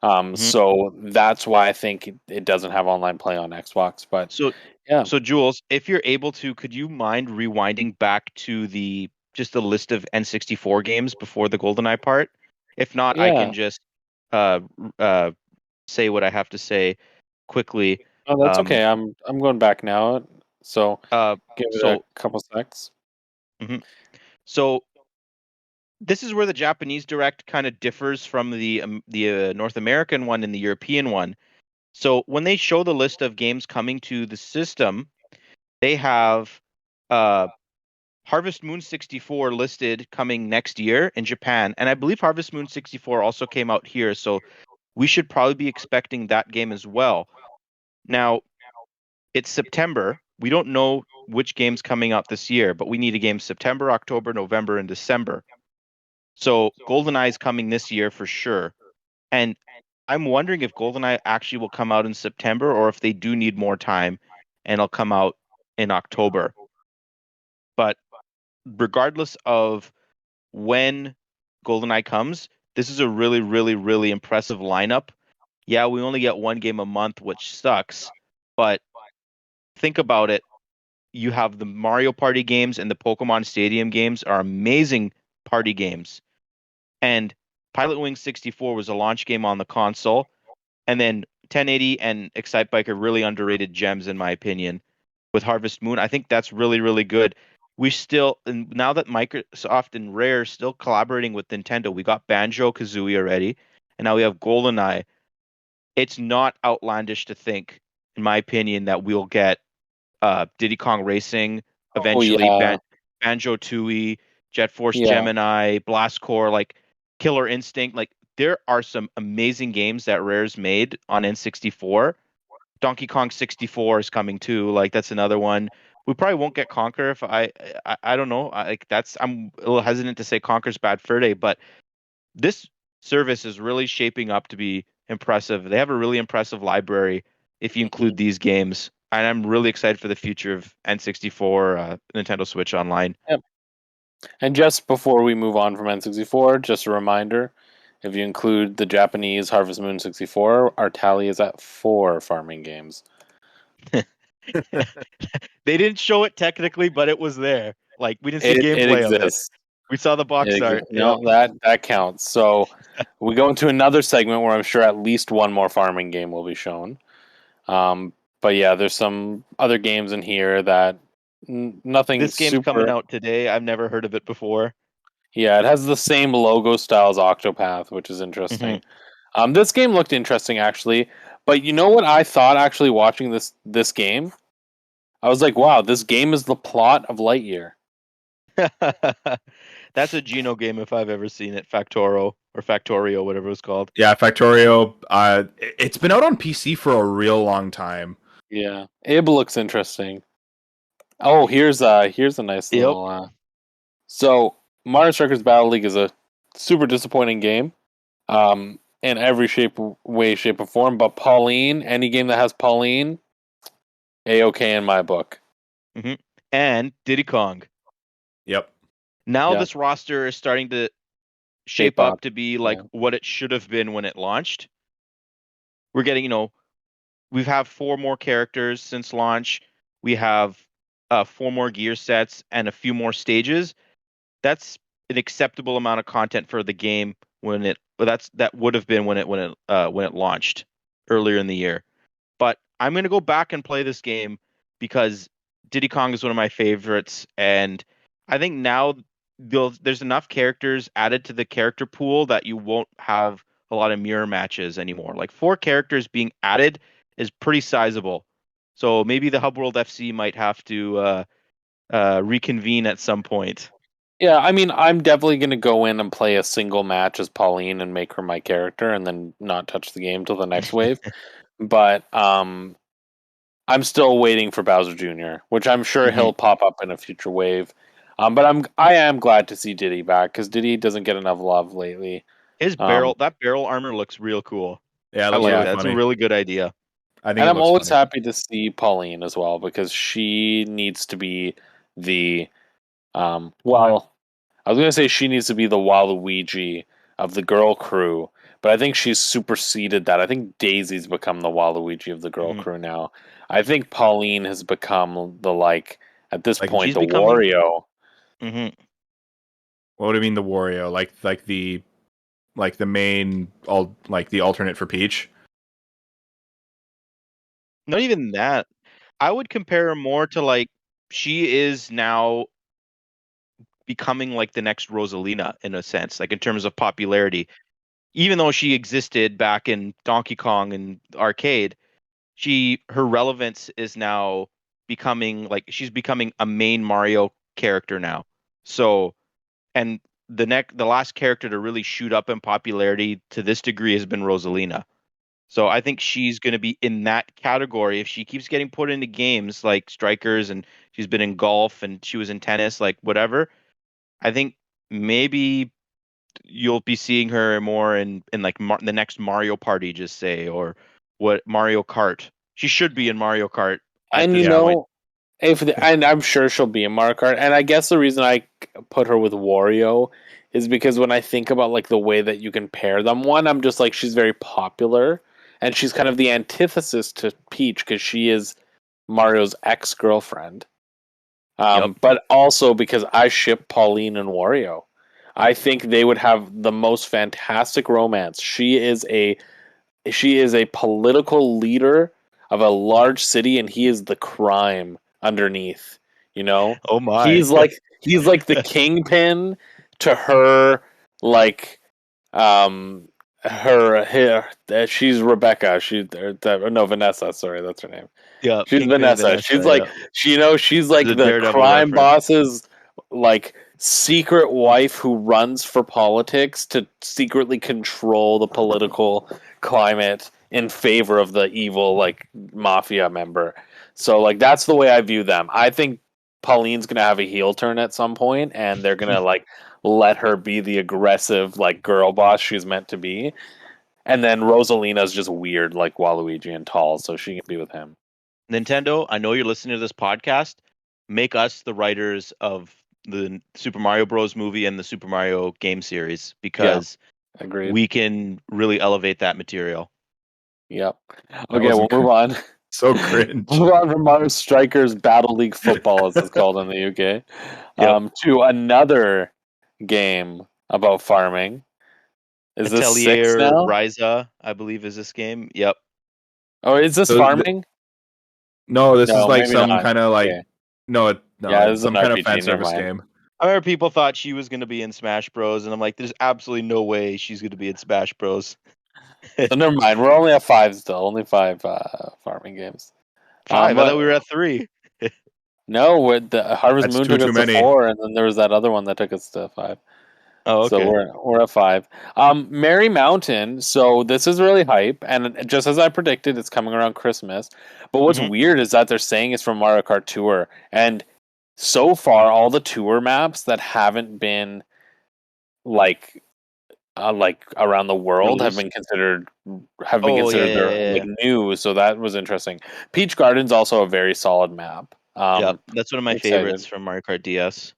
So that's why I think it doesn't have online play on Xbox. But
so Jules, if you're able to, could you mind rewinding back to just the list of N64 games before the GoldenEye part? If not, I can just say what I have to say quickly.
Oh, that's okay. I'm going back now. So give it a couple secs.
So this is where the Japanese Direct kind of differs from the North American one and the European one. So when they show the list of games coming to the system, they have Harvest Moon 64 listed coming next year in Japan, and I believe Harvest Moon 64 also came out here, so we should probably be expecting that game as well. Now, it's September. We don't know which game's coming out this year, but we need a game September, October, November, and December. So GoldenEye is coming this year for sure. And I'm wondering if GoldenEye actually will come out in September or if they do need more time and it'll come out in October. But regardless of when GoldenEye comes, this is a really, really, really impressive lineup. Yeah, we only get one game a month, which sucks. But think about it. You have the Mario Party games and the Pokemon Stadium games are amazing party games. And Pilot Wing 64 was a launch game on the console. And then 1080 and Excitebike are really underrated gems, in my opinion. With Harvest Moon, I think that's really, really good. We still, and now that Microsoft and Rare are still collaborating with Nintendo, we got Banjo-Kazooie already, and now we have GoldenEye. It's not outlandish to think, in my opinion, that we'll get Diddy Kong Racing eventually, Banjo-Tooie, Jet Force Gemini, Blast Corps, like Killer Instinct. Like there are some amazing games that Rare's made on N64. Donkey Kong 64 is coming too. Like that's another one. We probably won't get Conquer if I don't know. I'm a little hesitant to say Conquer's Bad Fur Day, but this service is really shaping up to be impressive. They have a really impressive library if you include these games. And I'm really excited for the future of N64, Nintendo Switch Online.
Yep. And just before we move on from N64, just a reminder, if you include the Japanese Harvest Moon 64, our tally is at 4 farming games.
They didn't show it technically, but it was there. Like we didn't see gameplay of it. We saw the box art.
No, that counts. So we go into another segment where I'm sure at least one more farming game will be shown. But yeah, there's some other games in here that nothing.
This game's coming out today. I've never heard of it before.
Yeah, it has the same logo style as Octopath, which is interesting. This game looked interesting actually, but you know what I thought actually watching this game? I was like, wow, this game is the plot of Lightyear.
That's a Geno game if I've ever seen it. Factorio, whatever it's called.
Yeah, Factorio. It's been out on PC for a real long time.
Yeah, it looks interesting. Oh, here's a nice little. So Mario Strikers Battle League is a super disappointing game, in every way, shape, or form. But Pauline, any game that has Pauline, A-okay in my book.
And Diddy Kong.
Yep.
Now this roster is starting to shape up to be like what it should have been when it launched. We're getting, we have 4 more characters since launch. We have 4 more gear sets and a few more stages. That's an acceptable amount of content for the game that would have been when it launched earlier in the year. But I'm going to go back and play this game because Diddy Kong is one of my favorites, and I think now there's enough characters added to the character pool that you won't have a lot of mirror matches anymore. Like 4 characters being added is pretty sizable. So maybe the Hub World FC might have to reconvene at some point.
Yeah, I mean, I'm definitely going to go in and play a single match as Pauline and make her my character and then not touch the game till the next wave. But I'm still waiting for Bowser Jr., which I'm sure he'll pop up in a future wave. But I am glad to see Diddy back because Diddy doesn't get enough love lately.
His that barrel armor looks real cool.
Yeah,
I like that. That's a really good idea.
think
and I'm always
funny.
happy to see Pauline as well because she needs to be the well, I was gonna say she needs to be the Waluigi of the girl crew, but I think she's superseded that. I think Daisy's become the Waluigi of the girl crew now. I think Pauline has become the at this point
she's
the
becoming...
Wario.
Mm-hmm.
What do you mean the Wario? Like the main the alternate for Peach?
Not even that. I would compare her more to she is now becoming like the next Rosalina in a sense, like in terms of popularity. Even though she existed back in Donkey Kong and arcade, her relevance is now becoming she's becoming a main Mario character now. So, and the last character to really shoot up in popularity to this degree has been Rosalina. So I think she's going to be in that category if she keeps getting put into games like Strikers, and she's been in golf and she was in tennis, like whatever. I think maybe you'll be seeing her more in the next Mario Party, just say, or what, Mario Kart. She should be in Mario Kart at
And
this point.
and I'm sure she'll be in Mario Kart. And I guess the reason I put her with Wario is because when I think about the way that you can pair them, one, I'm just she's very popular, and she's kind of the antithesis to Peach because she is Mario's ex-girlfriend.
Yep.
But also because I ship Pauline and Wario. I think they would have the most fantastic romance. She is a political leader of a large city, and he is the crime underneath.
Oh my.
He's like the kingpin to her, um she's Rebecca. No, Vanessa. Sorry, that's her name.
Yeah,
She's
Kingpin
Vanessa. She's
Vanessa.
she's like
The
the
Daredevil
crime
reference.
boss's secret wife who runs for politics to secretly control the political climate in favor of the evil mafia member. So that's the way I view them. I think Pauline's gonna have a heel turn at some point, and they're gonna let her be the aggressive girl boss she's meant to be. And then Rosalina's just weird like Waluigi and tall, so she can be with him.
Nintendo, I know you're listening to this podcast. Make us the writers of the Super Mario Bros. Movie and the Super Mario game series, because
Agreed.
we can really elevate that material.
Yep. Okay, we'll move on.
So cringe.
Move on from Mario Strikers Battle League Football, as it's called in the UK, to another game about farming. Is this 6 now?
Ryza, I believe, is this game. Yep.
Oh, is this farming?
No, this is some kind of
okay.
No,
it's
some kind of fan service game.
I remember people thought she was going to be in Smash Bros, and I'm like, there's absolutely no way she's going to be in Smash Bros.
So never mind. We're only at 5 still. Only 5 farming games.
5? I thought we were at 3.
No, the Harvest Moon took us to 4, and then there was that other one that took us to 5.
Oh, okay.
So we're at 5. Merry Mountain. So this is really hype, and just as I predicted, it's coming around Christmas. But what's weird is that they're saying it's from Mario Kart Tour, and so far all the tour maps that haven't been around the world have been considered new. So that was interesting. Peach Garden's also a very solid map.
That's one of my favorites from Mario Kart DS.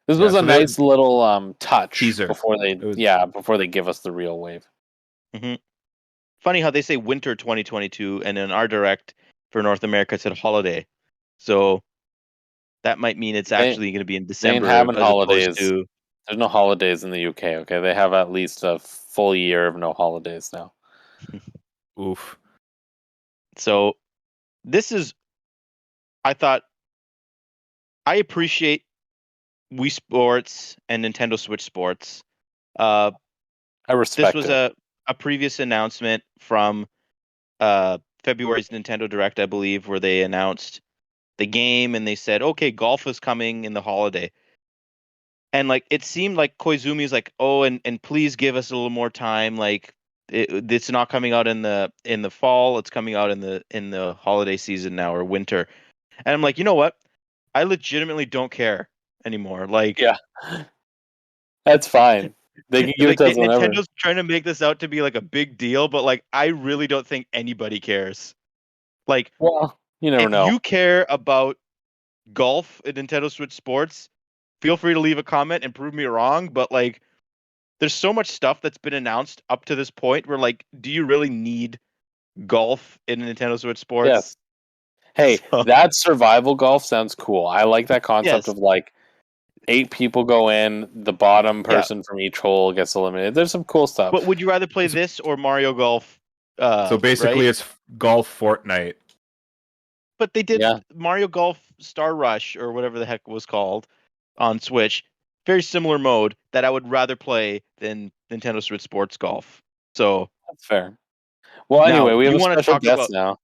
This was a nice little touch
teaser
before they give us the real wave.
Mm-hmm. Funny how they say winter 2022, and in our direct for North America it said holiday. So that might mean it's actually going to be in December.
They ain't having holidays. There's no holidays in the UK. Okay, they have at least a full year of no holidays now.
Oof.
So this is, I thought, I appreciate Wii Sports and Nintendo Switch Sports.
I respect.
This was a previous announcement from February's Nintendo Direct, I believe, where they announced the game and they said, okay, golf is coming in the holiday. And it seemed like Koizumi's like, oh, and please give us a little more time. It's not coming out in the fall. It's coming out in the holiday season now, or winter. And I'm like, you know what? I legitimately don't care anymore. Yeah,
that's fine. They can give it to us whenever.
Nintendo's trying to make this out to be a big deal, but I really don't think anybody cares. Like,
well, you never know.
If you care about golf in Nintendo Switch Sports, feel free to leave a comment and prove me wrong. But like, there's so much stuff that's been announced up to this point where like, do you really need golf in Nintendo Switch Sports?
Yes. Hey, that survival golf sounds cool. I like that concept of like 8 people go in, the bottom person from each hole gets eliminated. There's some cool stuff.
But would you rather play this or Mario Golf?
So basically, it's Golf Fortnite.
But they did Mario Golf Star Rush or whatever the heck it was called on Switch. Very similar mode that I would rather play than Nintendo Switch Sports Golf. So
that's fair. Well, anyway, we have a special guest now.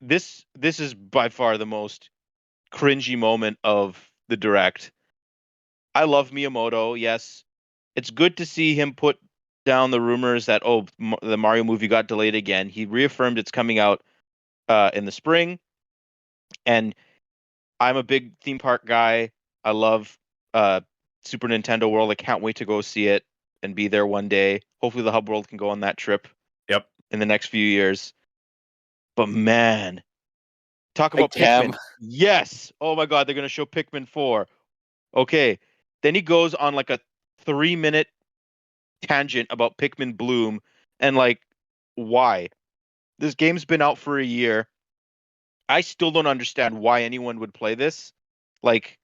This is by far the most cringy moment of the Direct. I love Miyamoto. Yes, it's good to see him put down the rumors that the Mario movie got delayed again. He reaffirmed it's coming out in the spring, and I'm a big theme park guy. I love Super Nintendo World. I can't wait to go see it and be there one day. Hopefully, the Hub World can go on that trip.
Yep.
In the next few years. But man, talk about Pikmin. Yes. Oh my God, they're gonna show Pikmin 4. Okay. Then he goes on like a 3-minute tangent about Pikmin Bloom and like why? This game's been out for a year. I still don't understand why anyone would play this. Like,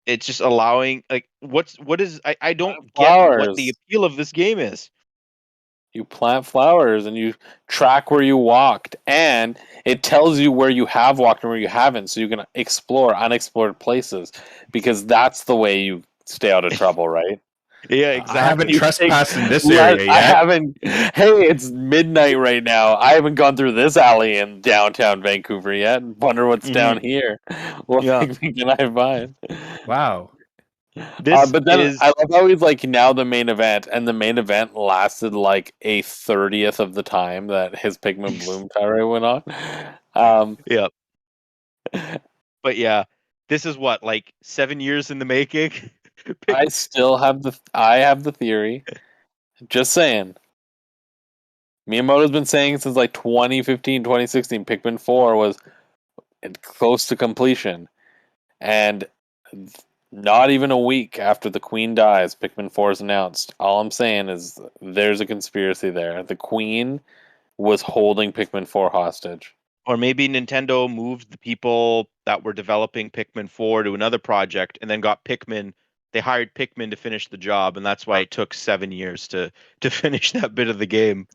it's just allowing like what is I don't get what the appeal of this game is.
You plant flowers and you track where you walked, and it tells you where you have walked and where you haven't, so you can explore unexplored places, because that's the way you stay out of trouble, right?
Yeah, exactly.
I haven't trespassed in this area yet.
I haven't. Hey, it's midnight right now. I haven't gone through this alley in downtown Vancouver yet. Wonder what's down here. What can I find?
Wow.
But then I love how he's like now the main event, and the main event lasted like a 30th of the time that his Pikmin Bloom tirade went on.
Yep. But yeah, this is what, like 7 years in the making.
I still have the theory. Just saying. Miyamoto's been saying since like 2015, 2016, Pikmin 4 was close to completion, and not even a week after the Queen dies, Pikmin 4 is announced. All I'm saying is there's a conspiracy there. The Queen was holding Pikmin 4 hostage.
Or maybe Nintendo moved the people that were developing Pikmin 4 to another project and then got Pikmin. They hired Pikmin to finish the job, and that's why it took 7 years to finish that bit of the game.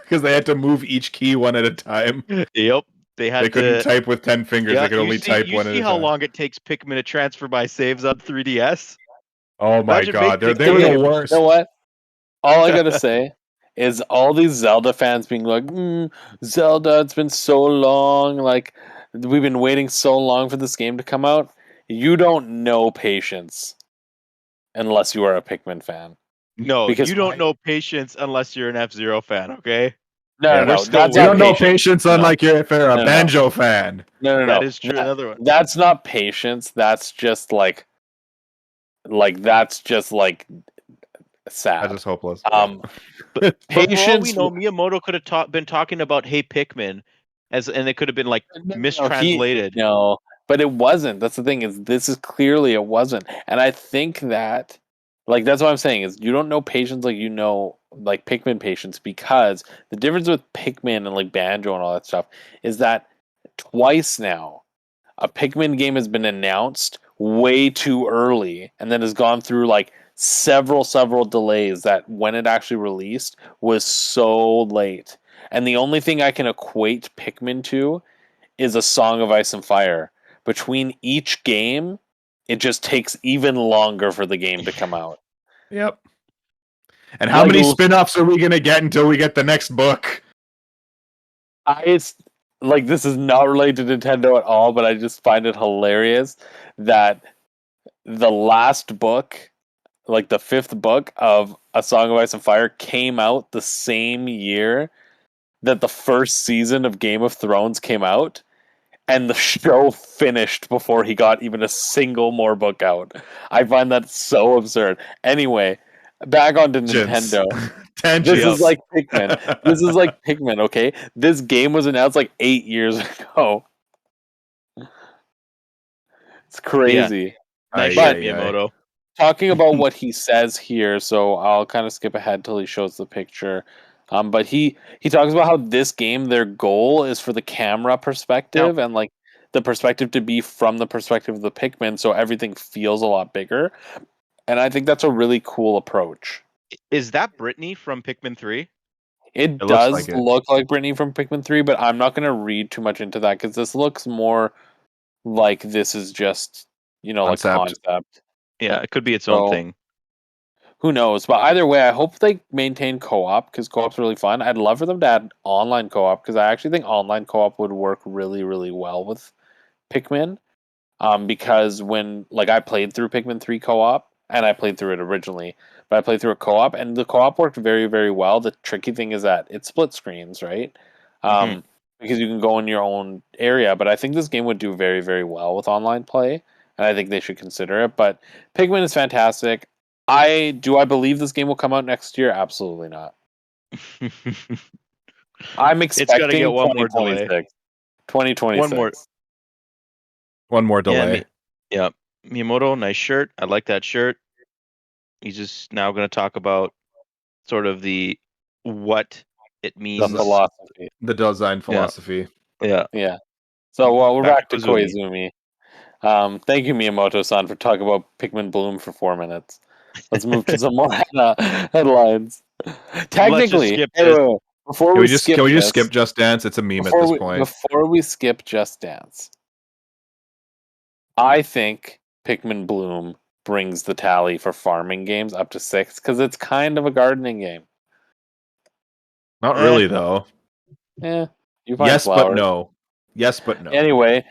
Because they had to move each key one at a time.
Yep. They couldn't
type with 10 fingers. They could only type one at a time.
You see how long it takes Pikmin to transfer my saves on 3DS?
Oh my God. They were the worst.
You know what? All I gotta say is all these Zelda fans being like, Zelda, it's been so long. Like, we've been waiting so long for this game to come out. You don't know patience unless you are a Pikmin fan.
No, because you don't know patience unless you're an F-Zero fan, okay?
No.
We don't know patience unlike if you're a Banjo fan.
No.
That is true. Another one.
That's not patience. That's just like that's just like sad.
That's just hopeless.
But patience. For all we know, Miyamoto could have been talking about "Hey Pikmin," and it could have been like mistranslated.
No, but it wasn't. That's the thing. This is clearly it wasn't, and I think that. Like, that's what I'm saying, is you don't know patience like you know, like, Pikmin patience, because the difference with Pikmin and, like, Banjo and all that stuff is that twice now, a Pikmin game has been announced way too early and then has gone through, like, several delays that when it actually released was so late. And the only thing I can equate Pikmin to is A Song of Ice and Fire. Between each game, it just takes even longer for the game to come out.
Yep. And how many spin-offs are we going to get until we get the next book?
This is not related to Nintendo at all, but I just find it hilarious that the last book, like the 5th book of A Song of Ice and Fire, came out the same year that the first season of Game of Thrones came out. And the show finished before he got even a single more book out. I find that so absurd. Anyway, back onto
Tangents.
Nintendo.
Tangents.
This is like Pikmin. This is like Pikmin, okay? This game was announced like 8 years ago. It's crazy.
Nice
Aye,
shit, Miyamoto.
Talking about what he says here, so I'll kind of skip ahead till he shows the picture. But he talks about how this game, their goal is for the camera perspective and like the perspective to be from the perspective of the Pikmin, so everything feels a lot bigger. And I think that's a really cool approach.
Is that Brittany from Pikmin 3?
It does look like Brittany from Pikmin 3, but I'm not going to read too much into that because this looks more like this is just, like concept.
Yeah, it could be its own thing.
Who knows? But either way, I hope they maintain co-op because co-op's really fun. I'd love for them to add online co-op because I actually think online co-op would work really, really well with Pikmin. Because when I played through Pikmin 3 co-op and I played through it originally, but I played through a co-op and the co-op worked very, very well. The tricky thing is that it split screens, right? Because you can go in your own area. But I think this game would do very, very well with online play, and I think they should consider it. But Pikmin is fantastic. I believe this game will come out next year? Absolutely not. I'm expecting
it's get one more delay.
2026.
One more delay.
Yeah, Miyamoto, nice shirt. I like that shirt. He's just now going to talk about sort of what it means.
The philosophy.
The design philosophy.
Yeah.
So we're back to Koizumi. Thank you, Miyamoto-san, for talking about Pikmin Bloom for 4 minutes. Let's move to some more headlines. Technically,
can we just skip Just Dance? It's a meme at this point.
Before we skip Just Dance, I think Pikmin Bloom brings the tally for farming games up to 6 because it's kind of a gardening game.
Not really, though.
Yeah.
Yes, but no. Yes, but no.
Anyway,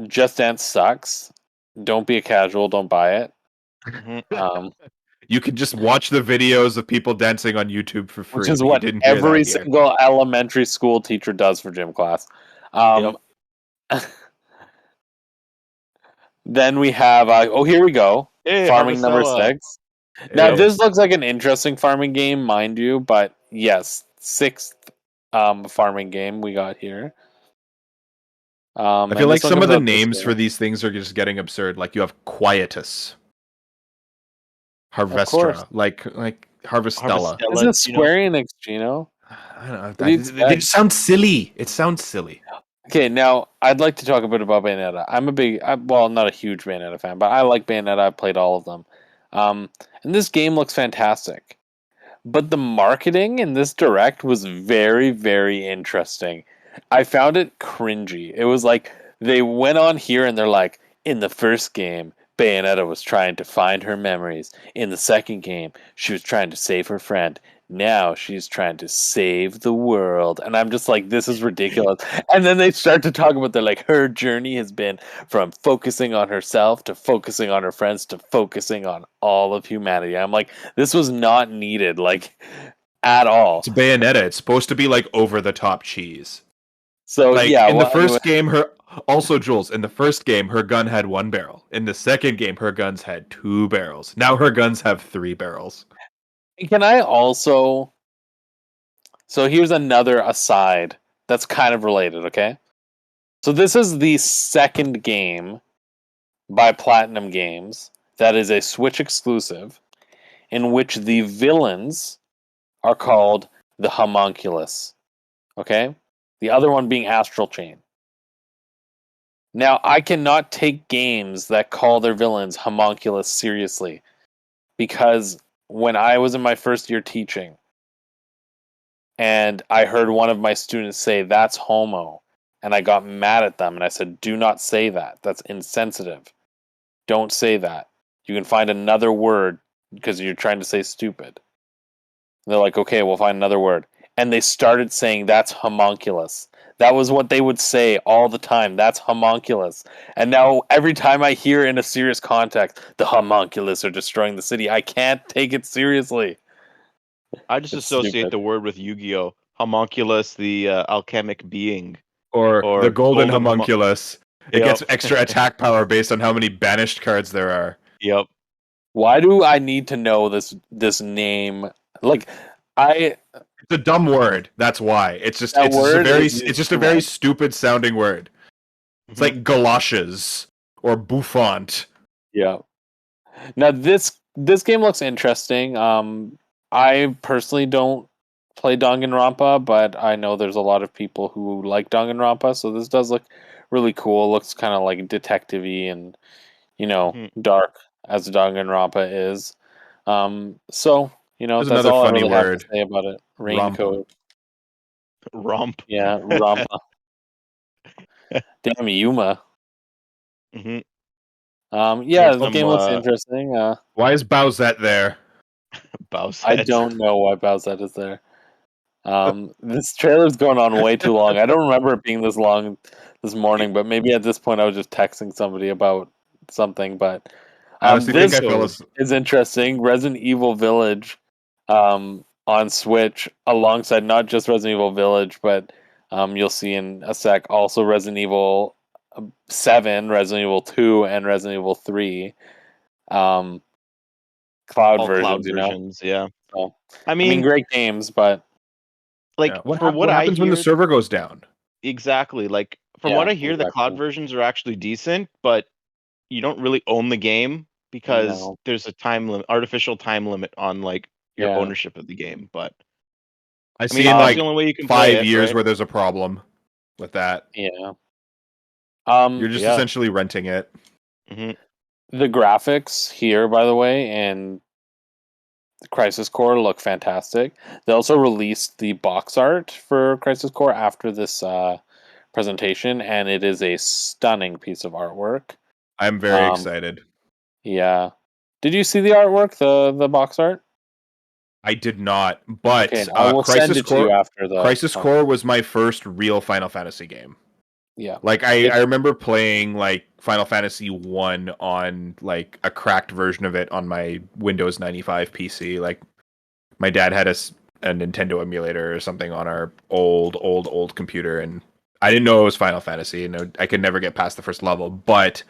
Just Dance sucks. Don't be a casual. Don't buy it.
You can just watch the videos of people dancing on YouTube for free.
Which is what every single elementary school teacher does for gym class. Then we have, here we go. Farming number 6. Now, this looks like an interesting farming game, mind you, but yes, 6th farming game we got here.
I feel like some of the names for these things are just getting absurd. Like you have Quietus, Harvestra, like Harvestella.
Is it Square Enix, Gino?
I don't know. It sounds silly. It sounds silly.
Okay, now I'd like to talk a bit about Bayonetta. I'm not a huge Bayonetta fan, but I like Bayonetta. I've played all of them. And this game looks fantastic. But the marketing in this direct was very, very interesting. I found it cringy. It was like they went on here and they're like, in the first game, Bayonetta was trying to find her memories. In the second game, she was trying to save her friend. Now she's trying to save the world. And I'm just like, this is ridiculous. And then they start to talk about her journey has been from focusing on herself to focusing on her friends to focusing on all of humanity. I'm like, this was not needed, at all.
It's Bayonetta. It's supposed to be over the top cheese.
So
the first game, Jules, in the first game, her gun had 1 barrel. In the second game, her guns had 2 barrels. Now her guns have 3 barrels.
Can I also... So here's another aside that's kind of related, okay? So this is the second game by Platinum Games that is a Switch exclusive in which the villains are called the Homunculus. Okay? The other one being Astral Chain. Now, I cannot take games that call their villains Homunculus seriously because when I was in my first year teaching and I heard one of my students say, that's homo, and I got mad at them and I said, do not say that. That's insensitive. Don't say that. You can find another word because you're trying to say stupid. And they're like, okay, we'll find another word. And they started saying, that's homunculus. That was what they would say all the time. That's homunculus. And now every time I hear in a serious context, the homunculus are destroying the city, I can't take it seriously.
I just associate the word with Yu-Gi-Oh! Homunculus, the alchemic being.
Or the golden homunculus. It gets extra attack power based on how many banished cards there are.
Yep.
Why do I need to know this name? Like, it's
a dumb word. That's why. It's just a very stupid sounding word. It's like galoshes or bouffant.
Yeah. Now this game looks interesting. I personally don't play Danganronpa, but I know there's a lot of people who like Danganronpa, so this does look really cool. It looks kind of like detective-y and dark as Danganronpa is. So
There's
that's
another
all I
funny
really
word.
have to say about it. Raincoat.
Romp.
Yeah, Rampa. Damn Yuma.
Mm-hmm.
Yeah, the game looks interesting.
Why is Bowsette there?
Bowsette.
I don't know why Bowsette is there. This trailer's going on way too long. I don't remember it being this long this morning, but maybe at this point I was just texting somebody about something. But this is interesting. Resident Evil Village on Switch, alongside not just Resident Evil Village, but you'll see in a sec also Resident Evil 7, Resident Evil 2, and Resident Evil 3. Cloud versions,
yeah.
So, I mean, great games, but
what happens when the server goes down?
Exactly. Like from what I hear, the cloud versions are actually decent, but you don't really own the game because there's a artificial time limit on like your ownership of the game. But
I mean, like the only way you can 5 years where there's a problem with that.
Yeah.
You're just essentially renting it.
Mm-hmm.
The graphics here, by the way, and Crisis Core look fantastic. They also released the box art for Crisis Core after this presentation, and it is a stunning piece of artwork.
I'm very excited.
Yeah. Did you see the artwork, the box art?
I did not, but
I will send it to you after the
Crisis Core was my first real Final Fantasy game.
Yeah.
Like I remember playing like Final Fantasy 1 on like a cracked version of it on my Windows 95 PC. Like my dad had a Nintendo emulator or something on our old computer, and I didn't know it was Final Fantasy, and I could never get past the first level. But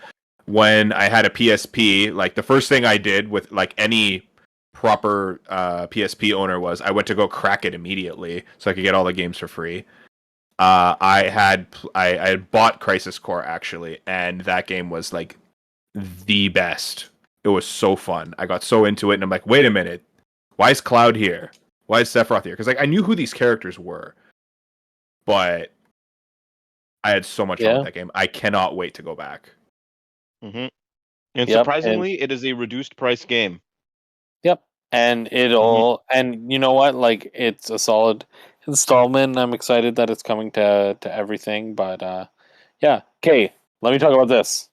when I had a PSP, like the first thing I did with like any proper PSP owner was I went to go crack it immediately so I could get all the games for free. I had bought Crisis Core actually, and that game was like the best. It was so fun. I got so into it, and I'm like, wait a minute, why is Cloud here? Why is Sephiroth here? Because like I knew who these characters were, but I had so much fun with that game. I cannot wait to go back.
Mm-hmm. And surprisingly, it is a reduced price game.
Yep, and and you know what? Like it's a solid installment. I'm excited that it's coming to everything, but yeah. Okay, let me talk about this.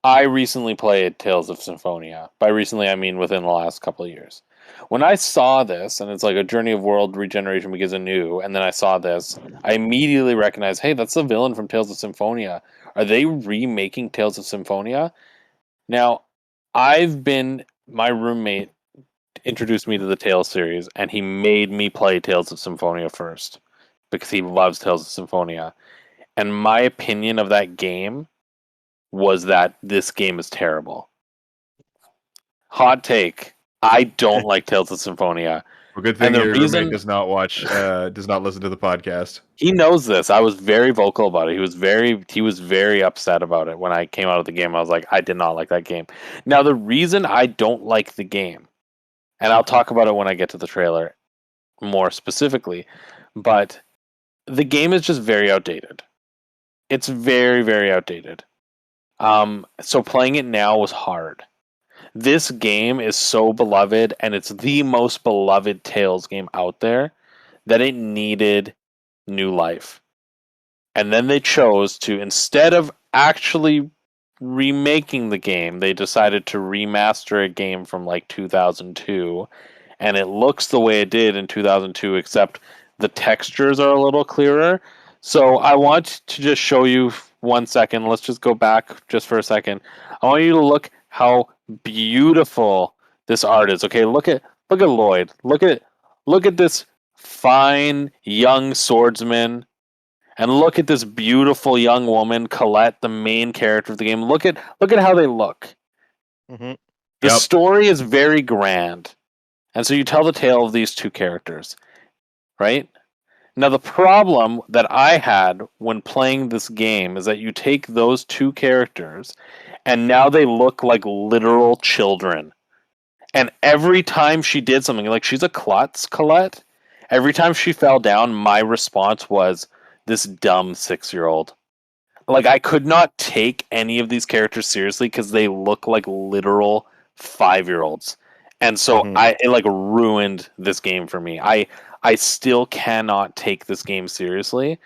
I recently played Tales of Symphonia. By recently, I mean within the last couple of years. When I saw this, and it's like a journey of world regeneration begins anew, and then I saw this, I immediately recognized, hey, that's the villain from Tales of Symphonia. Are they remaking Tales of Symphonia? Now, my roommate introduced me to the Tales series, and he made me play Tales of Symphonia first because he loves Tales of Symphonia. And my opinion of that game was that this game is terrible. Hot take. I don't like Tales of Symphonia.
Well, good thing your roommate does not listen to the podcast.
He knows this. I was very vocal about it. He was very upset about it when I came out of the game. I was like, I did not like that game. Now, the reason I don't like the game, and I'll talk about it when I get to the trailer more specifically, but the game is just very outdated. It's very, very outdated. So playing it now was hard. This game is so beloved, and it's the most beloved Tales game out there, that it needed new life. And then they chose to, instead of actually remaking the game, they decided to remaster a game from like 2002, and it looks the way it did in 2002, except the textures are a little clearer. So I want to just show you 1 second. Let's just go back just for a second. I want you to look how beautiful this art is. Okay, look at Lloyd. Look at this fine young swordsman, and look at this beautiful young woman, Colette, the main character of the game. Look at how they look.
Mm-hmm.
The story is very grand. And so you tell the tale of these two characters, right? Now, the problem that I had when playing this game is that you take those two characters and now they look like literal children. And every time she did something, like she's a klutz, Colette, every time she fell down, my response was this dumb 6-year-old. Like, I could not take any of these characters seriously because they look like literal 5-year-olds. And so it like ruined this game for me. I still cannot take this game seriously,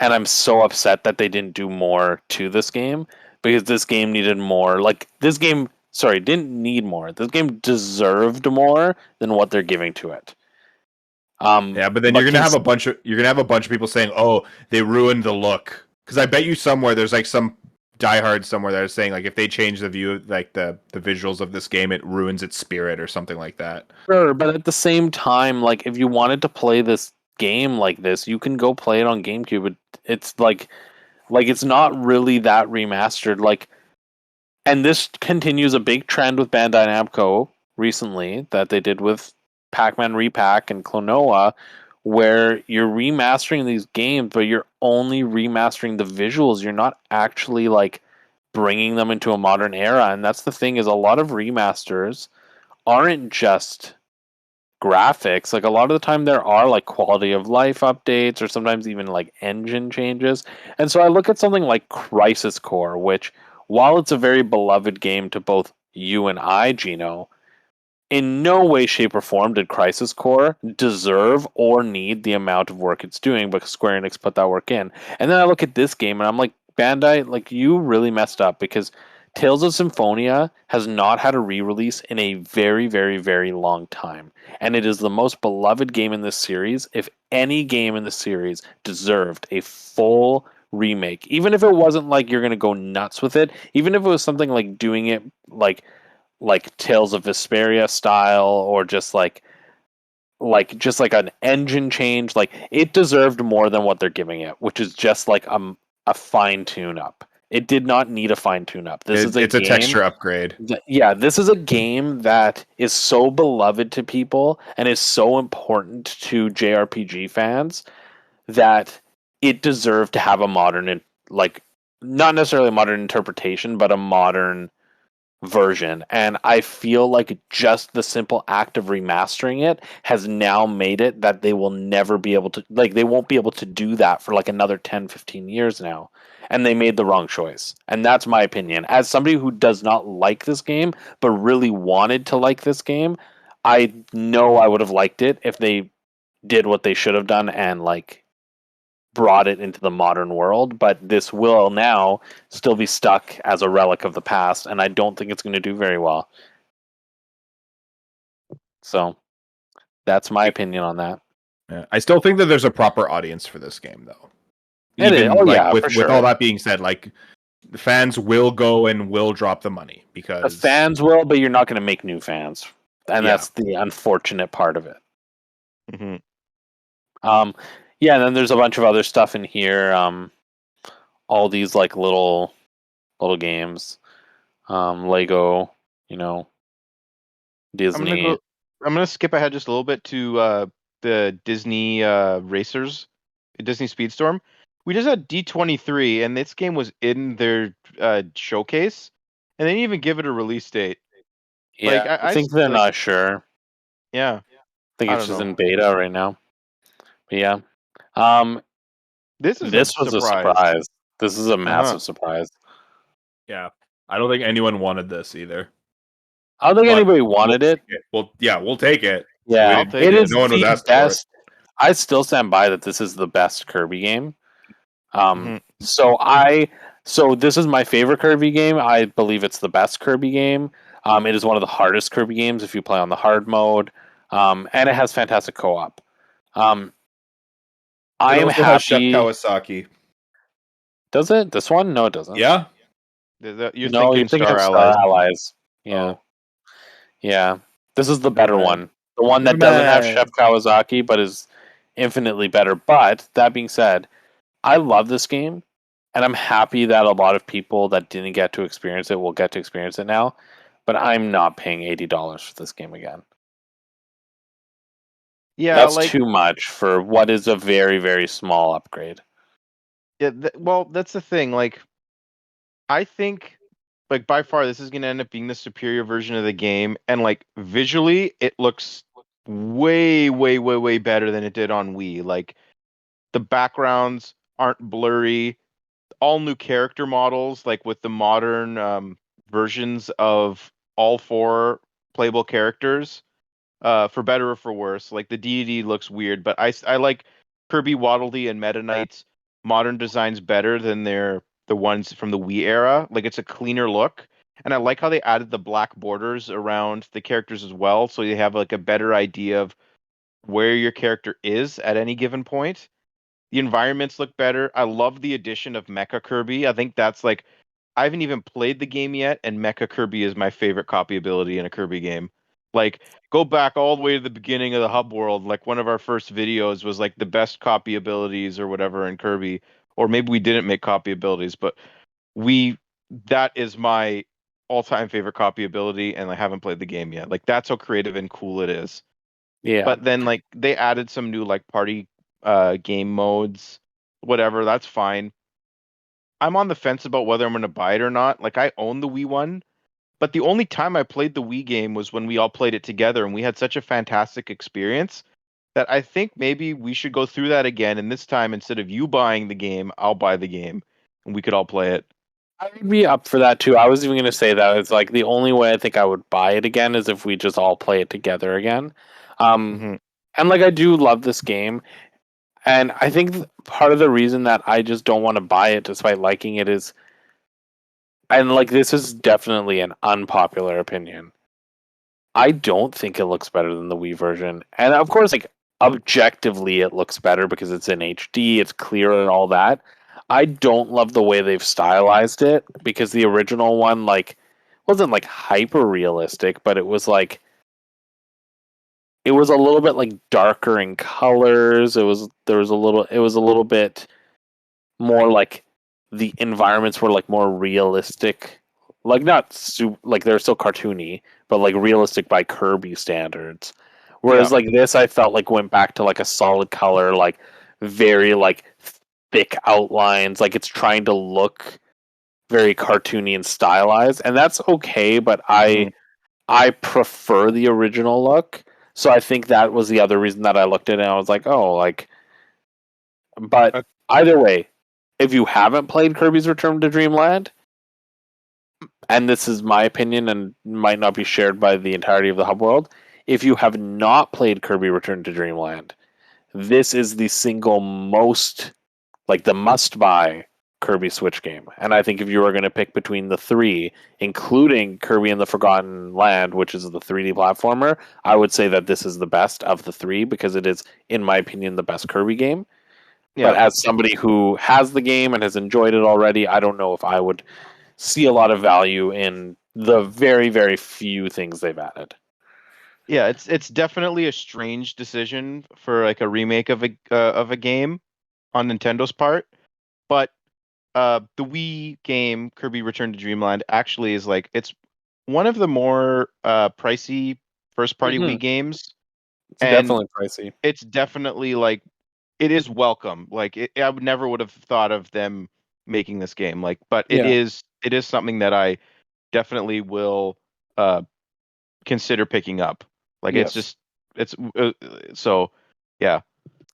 and I'm so upset that they didn't do more to this game because this game needed more. Like this game, sorry, didn't need more. This game deserved more than what they're giving to it.
Yeah, but then you're gonna have a bunch of people saying, "Oh, they ruined the look." Because I bet you somewhere there's like some diehard somewhere that is saying like if they change the view, like the visuals of this game, it ruins its spirit or something like that.
Sure, but at the same time, like if you wanted to play this game like this, you can go play it on GameCube. It's like it's not really that remastered. Like, and this continues a big trend with Bandai Namco recently that they did with Pac-Man Repack and Klonoa, where you're remastering these games, but you're only remastering the visuals. You're not actually like bringing them into a modern era. And that's the thing, is a lot of remasters aren't just graphics. Like a lot of the time there are like quality of life updates or sometimes even like engine changes. And so I look at something like Crisis Core, which while it's a very beloved game to both you and I, Gino, in no way, shape, or form did Crisis Core deserve or need the amount of work it's doing, because Square Enix put that work in. And then I look at this game and I'm like, Bandai, like you really messed up, because Tales of Symphonia has not had a re-release in a very, very, very long time. And it is the most beloved game in this series. If any game in the series deserved a full remake, even if it wasn't like you're going to go nuts with it, even if it was something like doing it like Tales of Vesperia style, or just like an engine change, like it deserved more than what they're giving it, which is just like a fine tune up. It did not need a fine tune up. It's a
texture upgrade.
This is a game that is so beloved to people and is so important to JRPG fans that it deserved to have a modern, like not necessarily a modern interpretation, but a modern version. And I feel like just the simple act of remastering it has now made it that they will never be able to, like they won't be able to do that for like another 10-15 years now. And they made the wrong choice. And that's my opinion. As somebody who does not like this game but really wanted to like this game, I know I would have liked it if they did what they should have done and like brought it into the modern world. But this will now still be stuck as a relic of the past, and I don't think it's going to do very well. So that's my opinion on that.
Yeah, I still think that there's a proper audience for this game, though. With all that being said, like the fans will go and will drop the money, because
the fans will, but you're not going to make new fans, and that's the unfortunate part of it.
Mm-hmm.
Yeah, and then there's a bunch of other stuff in here. All these like little games, Lego, Disney.
I'm gonna skip ahead just a little bit to the Disney Racers, Disney Speedstorm. We just had D23, and this game was in their showcase, and they didn't even give it a release date.
Yeah, like, I think they're not sure.
Yeah,
I think it's just in beta right now. But yeah, this was a surprise. This is a massive surprise.
Yeah, I don't think anyone wanted this either.
I don't think anybody wanted it.
Well, yeah, we'll take it.
Yeah, it is no one was asked for it. I still stand by that this is the best Kirby game. So this is my favorite Kirby game. I believe it's the best Kirby game. It is one of the hardest Kirby games if you play on the hard mode, and it has fantastic co-op. I am happy.
Chef Kawasaki.
Does it? This one? No, it doesn't.
Yeah.
You're thinking Star
Allies. Yeah. Oh. Yeah. This is the better one. The one that doesn't have Chef Kawasaki, but is infinitely better. But that being said, I love this game, and I'm happy that a lot of people that didn't get to experience it will get to experience it now. but I'm not paying $80 for this game again.
Yeah,
that's too much for what is a very, very small upgrade.
Yeah, well, that's the thing. Like, I think, like, by far, this is going to end up being the superior version of the game, and like visually, it looks way, way, way, way better than it did on Wii. Like, the backgrounds aren't blurry. All new character models, like with the modern versions of all 4 playable characters, for better or for worse. Like the deity looks weird, but I like Kirby, Waddle Dee, and Meta Knight's modern designs better than the ones from the Wii era. Like it's a cleaner look, and I like how they added the black borders around the characters as well, so you have like a better idea of where your character is at any given point. The environments look better. I love the addition of Mecha Kirby. I think that's like I haven't even played the game yet, and Mecha Kirby is my favorite copy ability in a Kirby game. Like, go back all the way to the beginning of the hub world. Like, one of our first videos was like the best copy abilities or whatever in Kirby. Or maybe we didn't make copy abilities, but we that is my all-time favorite copy ability, and I haven't played the game yet. Like, that's how creative and cool it is.
Yeah.
But then like they added some new like party game modes, whatever, that's fine. I'm on the fence about whether I'm going to buy it or not. Like I own the Wii one, but the only time I played the Wii game was when we all played it together and we had such a fantastic experience that I think maybe we should go through that again, and this time instead of you buying the game, I'll buy the game and we could all play it.
I would be up for that too. I was even going to say that it's like the only way I think I would buy it again is if we just all play it together again. And like I do love this game, and I think part of the reason that I just don't want to buy it despite liking it is, and like this is definitely an unpopular opinion, I don't think it looks better than the Wii version. And of course, like objectively it looks better because it's in HD, it's clear and all that. I don't love the way they've stylized it because the original one like wasn't like hyper realistic, but it was like it was a little bit like darker in colors. It was a little bit more like the environments were like more realistic. Like not like they're still cartoony, but like realistic by Kirby standards. Whereas like this I felt like went back to like a solid color, like very like thick outlines, like it's trying to look very cartoony and stylized, and that's okay, but I prefer the original look. So I think that was the other reason that I looked at it and I was like, oh, like, but either way, if you haven't played Kirby's Return to Dreamland, and this is my opinion and might not be shared by the entirety of the hub world, if you have not played Kirby Return to Dreamland, this is the single most, like the must-buy Kirby Switch game. And I think if you were going to pick between the 3, including Kirby and the Forgotten Land, which is the 3D platformer, I would say that this is the best of the 3 because it is, in my opinion, the best Kirby game. Yeah. But as somebody who has the game and has enjoyed it already, I don't know if I would see a lot of value in the very, very few things they've added.
Yeah, it's definitely a strange decision for like a remake of a game on Nintendo's part, but the Wii game Kirby Return to Dreamland actually is like it's one of the more pricey first party Wii games.
It's definitely pricey.
It's definitely like it is welcome. Like I would have thought of them making this game. Like, but it is something that I definitely will consider picking up. Like so yeah.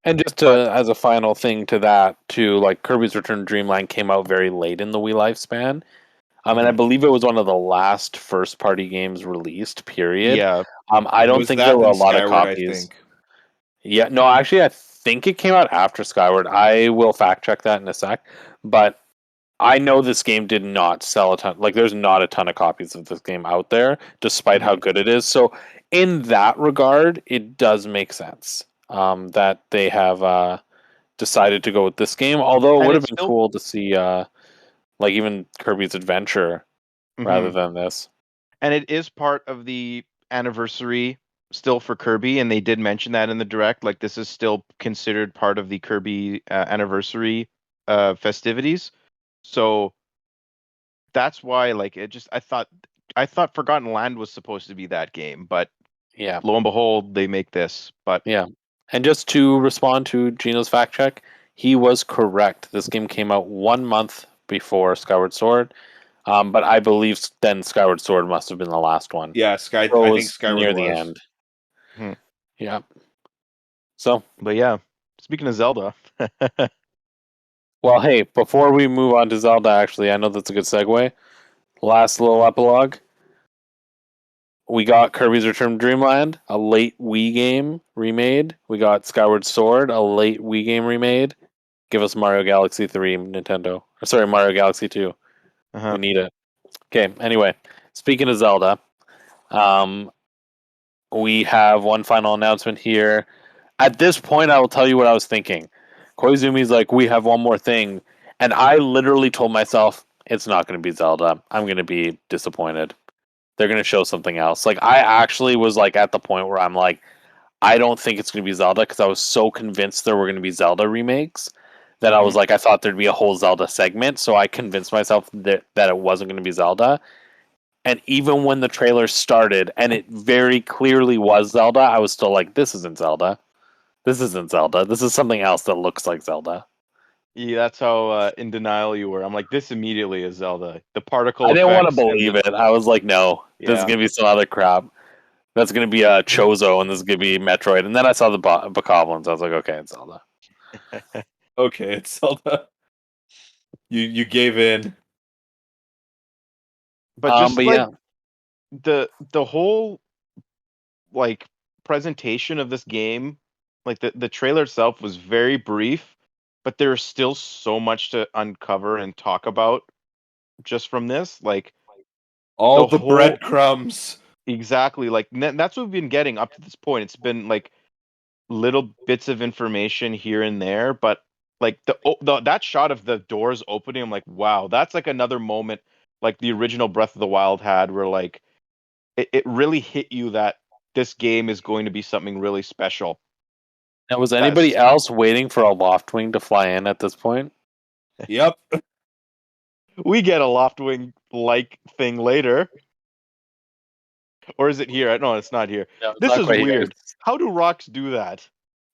And just as a final thing to that, too, like Kirby's Return to Dreamland came out very late in the Wii lifespan. And I believe it was one of the last first-party games released, period.
Yeah.
I don't think there were a lot of copies. Yeah, no, actually, I think it came out after Skyward. I will fact-check that in a sec. But I know this game did not sell a ton. Like, there's not a ton of copies of this game out there, despite how good it is. So, in that regard, it does make sense that they have decided to go with this game. Although it would have been cool to see, like, even Kirby's Adventure rather than this.
And it is part of the anniversary still for Kirby, and they did mention that in the Direct. Like, this is still considered part of the Kirby anniversary festivities. So that's why, like, I thought I thought Forgotten Land was supposed to be that game, but
yeah,
lo and behold, they make this. But
yeah. And just to respond to Gino's fact check, he was correct. This game came out 1 month before Skyward Sword, but I believe then Skyward Sword must have been the last one.
Yeah, I think Skyward
near
was.
the end.
Hmm.
Yeah. So,
but yeah, speaking of Zelda,
well, hey, before we move on to Zelda, actually, I know that's a good segue. Last little epilogue. We got Kirby's Return to Dreamland, a late Wii game remade. We got Skyward Sword, a late Wii game remade. Give us Mario Galaxy 3, Nintendo. Or sorry, Mario Galaxy 2. We need it. Okay, anyway, speaking of Zelda, we have one final announcement here. At this point, I will tell you what I was thinking. Koizumi's like, we have one more thing. And I literally told myself, it's not going to be Zelda. I'm going to be disappointed. They're going to show something else. Like, I actually was like at the point where I'm like, I don't think it's going to be Zelda because I was so convinced there were going to be Zelda remakes that I was like, I thought there'd be a whole Zelda segment. So I convinced myself that it wasn't going to be Zelda. And even when the trailer started and it very clearly was Zelda, I was still like, this isn't Zelda. This isn't Zelda. This is something else that looks like Zelda.
Yeah, that's how in denial you were. I'm like, this immediately is Zelda. The particle.
I didn't want to
effects
believe it. I was like, no, this is gonna be some other crap. That's gonna be a Chozo, and this is gonna be Metroid. And then I saw the Bokoblins. I was like, okay, it's Zelda.
Okay, it's Zelda. You gave in.
But just
but
like
yeah,
the whole like presentation of this game, like the trailer itself was very brief, but there's still so much to uncover and talk about just from this. Like
All the
whole
breadcrumbs.
exactly, like that's what we've been getting up to this point. It's been like little bits of information here and there, but like that shot of the doors opening, I'm like, wow, that's like another moment like the original Breath of the Wild had, where like it really hit you that this game is going to be something really special.
now was anybody else waiting for a Loftwing to fly in at this point?
Yep.
We get a Loftwing like thing later. Or is it here? No, it's not here.
No,
this is weird.
Here.
How do rocks do that?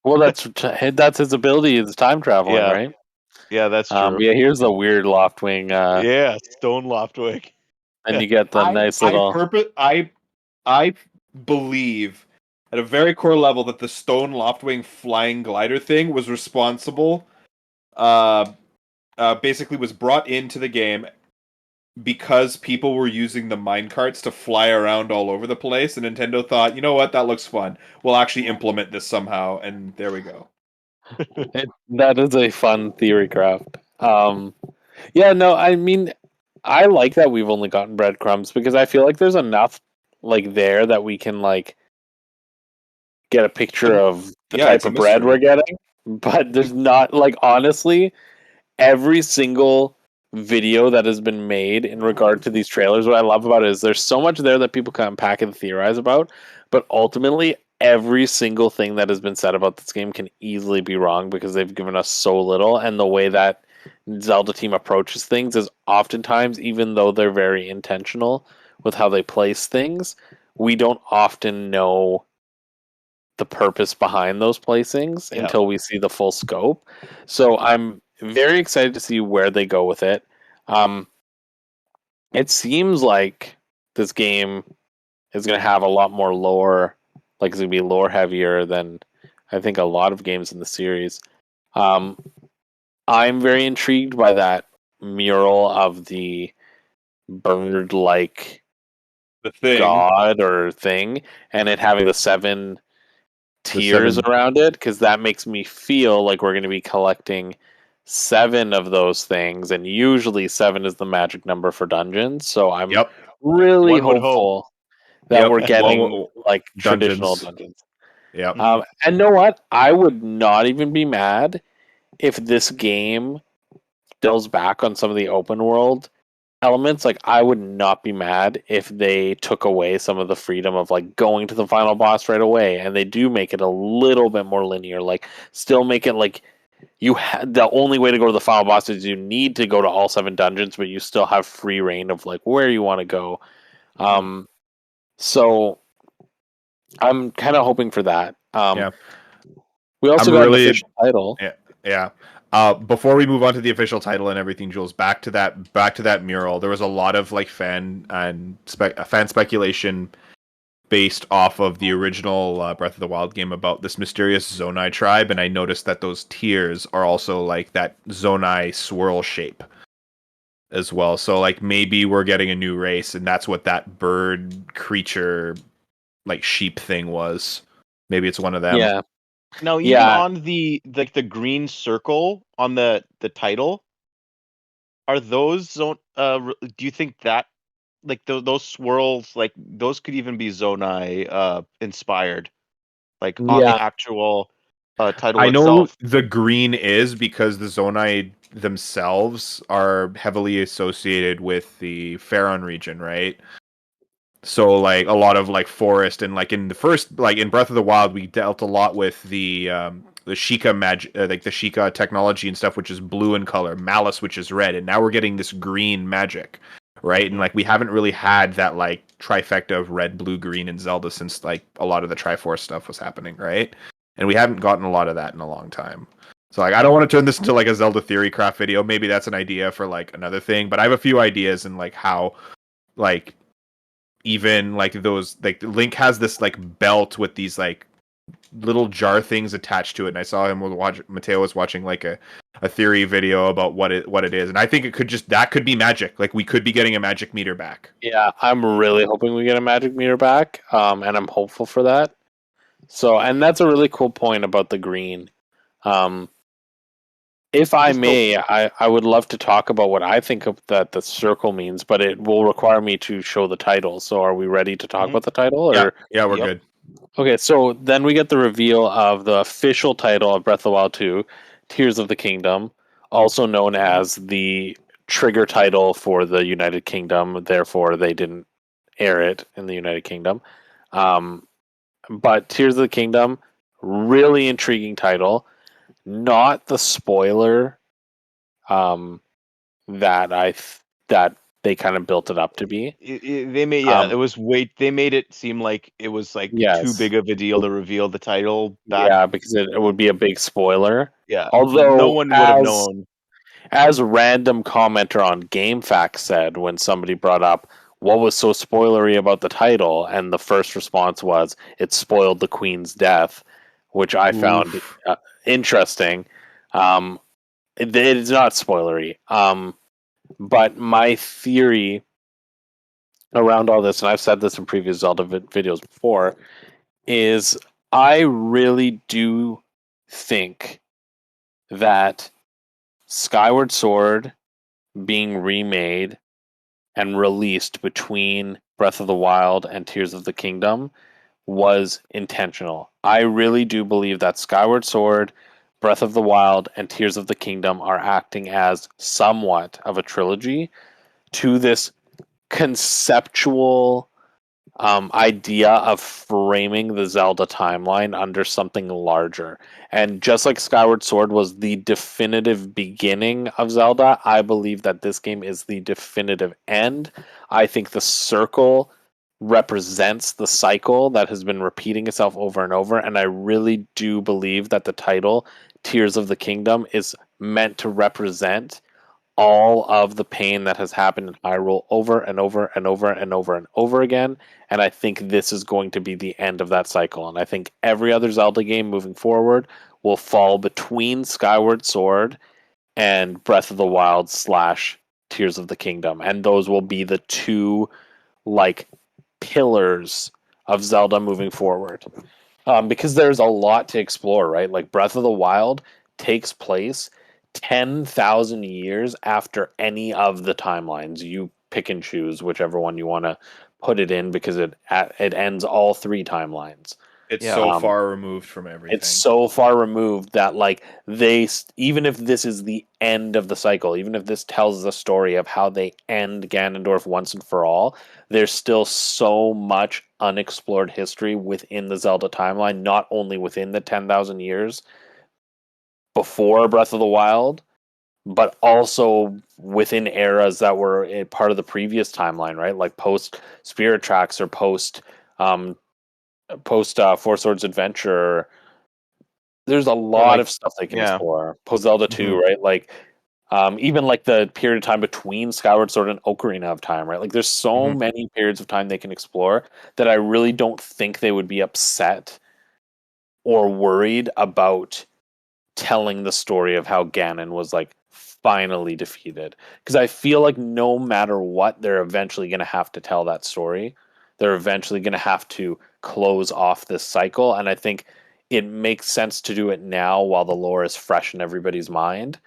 Well, that's his ability. Is time traveling, right?
Yeah, that's true.
Yeah, here's the weird Loftwing.
Yeah, stone Loftwing.
And you get the nice little.
I believe at a very core level that the stone Loftwing flying glider thing was responsible. Basically was brought into the game because people were using the minecarts to fly around all over the place, and Nintendo thought, you know what, that looks fun. We'll actually implement this somehow, and there we go.
That is a fun theory craft. Yeah, no, I mean, I like that we've only gotten breadcrumbs because I feel like there's enough like there that we can like get a picture of the type of bread we're getting. But there's not, like, honestly, every single video that has been made in regard to these trailers, what I love about it is there's so much there that people can unpack and theorize about, but ultimately every single thing that has been said about this game can easily be wrong because they've given us so little, and the way that Zelda team approaches things is oftentimes, even though they're very intentional with how they place things, we don't often know the purpose behind those placings until we see the full scope. So I'm very excited to see where they go with it. It seems like this game is going to have a lot more lore, like it's going to be lore heavier than I think a lot of games in the series. I'm very intrigued by that mural of the bird-like god or thing, and it having the 7 tiers around it, because that makes me feel like we're going to be collecting 7 of those things, and usually 7 is the magic number for dungeons. So I'm really hopeful that we're getting like traditional dungeons.
Yeah.
And know what? I would not even be mad if this game dills back on some of the open world elements. Like, I would not be mad if they took away some of the freedom of like going to the final boss right away, and they do make it a little bit more linear. Like, still make it like the only way to go to the final boss is you need to go to all 7 dungeons, but you still have free reign of like where you want to go. So I'm kind of hoping for that.
Yeah.
We also got an official title.
Yeah. Before we move on to the official title and everything, Jules, back to that mural. There was a lot of like fan speculation based off of the original Breath of the Wild game about this mysterious Zonai tribe, and I noticed that those tears are also like that Zonai swirl shape as well. So like maybe we're getting a new race, and that's what that bird creature like sheep thing was. Maybe it's one of them.
Yeah.
Now, even on the green circle on the title, are those do you think that like those swirls, like those could even be Zonai inspired, like on the actual title
I know
itself?
the green is because the Zonai themselves are heavily associated with the Faron region, right? So like a lot of like forest, and like in the first, like in Breath of the Wild, we dealt a lot with the Sheikah magic, like the Sheikah technology and stuff, which is blue in color, Malice, which is red, and now we're getting this green magic, right? And like we haven't really had that like trifecta of red, blue, green in Zelda since like a lot of the Triforce stuff was happening, right? And we haven't gotten a lot of that in a long time. So like I don't want to turn this into like a Zelda theory craft video. Maybe that's an idea for like another thing, but I have a few ideas and like how like even like those, like Link has this like belt with these like little jar things attached to it, and I saw him Matteo was watching like a theory video about what it is, and I think it could just, that could be magic. Like we could be getting a magic meter back.
Yeah, I'm really hoping we get a magic meter back, and I'm hopeful for that. So, and that's a really cool point about the green. If I may, I would love to talk about what I think of that the circle means, but it will require me to show the title. So are we ready to talk about the title? Or?
Yeah, we're good.
Okay, so then we get the reveal of the official title of Breath of the Wild 2, Tears of the Kingdom, also known as the trigger title for the United Kingdom. Therefore, they didn't air it in the United Kingdom. But Tears of the Kingdom, really intriguing title. Not the spoiler that they kind of built it up to be.
They made they made it seem like it was like too big of a deal to reveal the title back.
Yeah, because it would be a big spoiler.
Yeah,
although
no one would have known.
As random commenter on GameFAQs said when somebody brought up what was so spoilery about the title, and the first response was it spoiled the Queen's death, which I found interesting. It is not spoilery. But my theory around all this, and I've said this in previous Zelda videos before, is I really do think that Skyward Sword being remade and released between Breath of the Wild and Tears of the Kingdom was intentional. I really do believe that Skyward Sword, Breath of the Wild, and Tears of the Kingdom are acting as somewhat of a trilogy to this conceptual idea of framing the Zelda timeline under something larger. And just like Skyward Sword was the definitive beginning of Zelda, I believe that this game is the definitive end. I think the circle represents the cycle that has been repeating itself over and over, and I really do believe that the title Tears of the Kingdom is meant to represent all of the pain that has happened in Hyrule over and over and over and over and over again. And I think this is going to be the end of that cycle. And I think every other Zelda game moving forward will fall between Skyward Sword and Breath of the Wild / Tears of the Kingdom. And those will be the two like pillars of Zelda moving forward. Because there's a lot to explore, right? Like Breath of the Wild takes place 10,000 years after any of the timelines. You pick and choose whichever one you want to put it in, because it ends all three timelines.
It's so far removed from everything.
It's so far removed that like even if this is the end of the cycle, even if this tells the story of how they end Ganondorf once and for all, there's still so much unexplored history within the Zelda timeline, not only within the 10,000 years before Breath of the Wild, but also within eras that were a part of the previous timeline, right? Like post Spirit Tracks or post Four Swords Adventure. There's a
Or
lot
like,
of stuff they can
yeah.
explore. Post Zelda 2,
Mhm.
right? Like even like the period of time between Skyward Sword and Ocarina of Time, right? Like there's so
Mhm.
many periods of time they can explore that I really don't think they would be upset or worried about telling the story of how Ganon was like finally defeated. Because I feel like no matter what, they're eventually going to have to tell that story. They're eventually going to have to close off this cycle. And I think it makes sense to do it now while the lore is fresh in everybody's mind.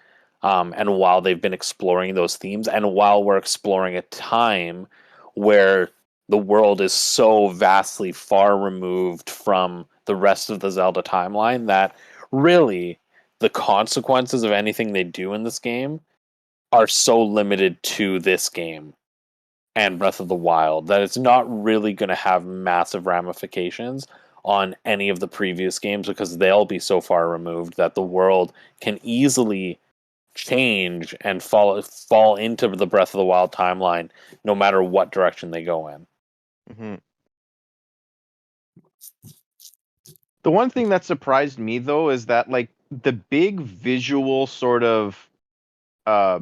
And while they've been exploring those themes, and while we're exploring a time where the world is so vastly far removed from the rest of the Zelda timeline that really the consequences of anything they do in this game are so limited to this game and Breath of the Wild that it's not really going to have massive ramifications on any of the previous games because they'll be so far removed that the world can easily change and fall into the Breath of the Wild timeline no matter what direction they go in.
Mhm. The one thing that surprised me though is that like the big visual sort of uh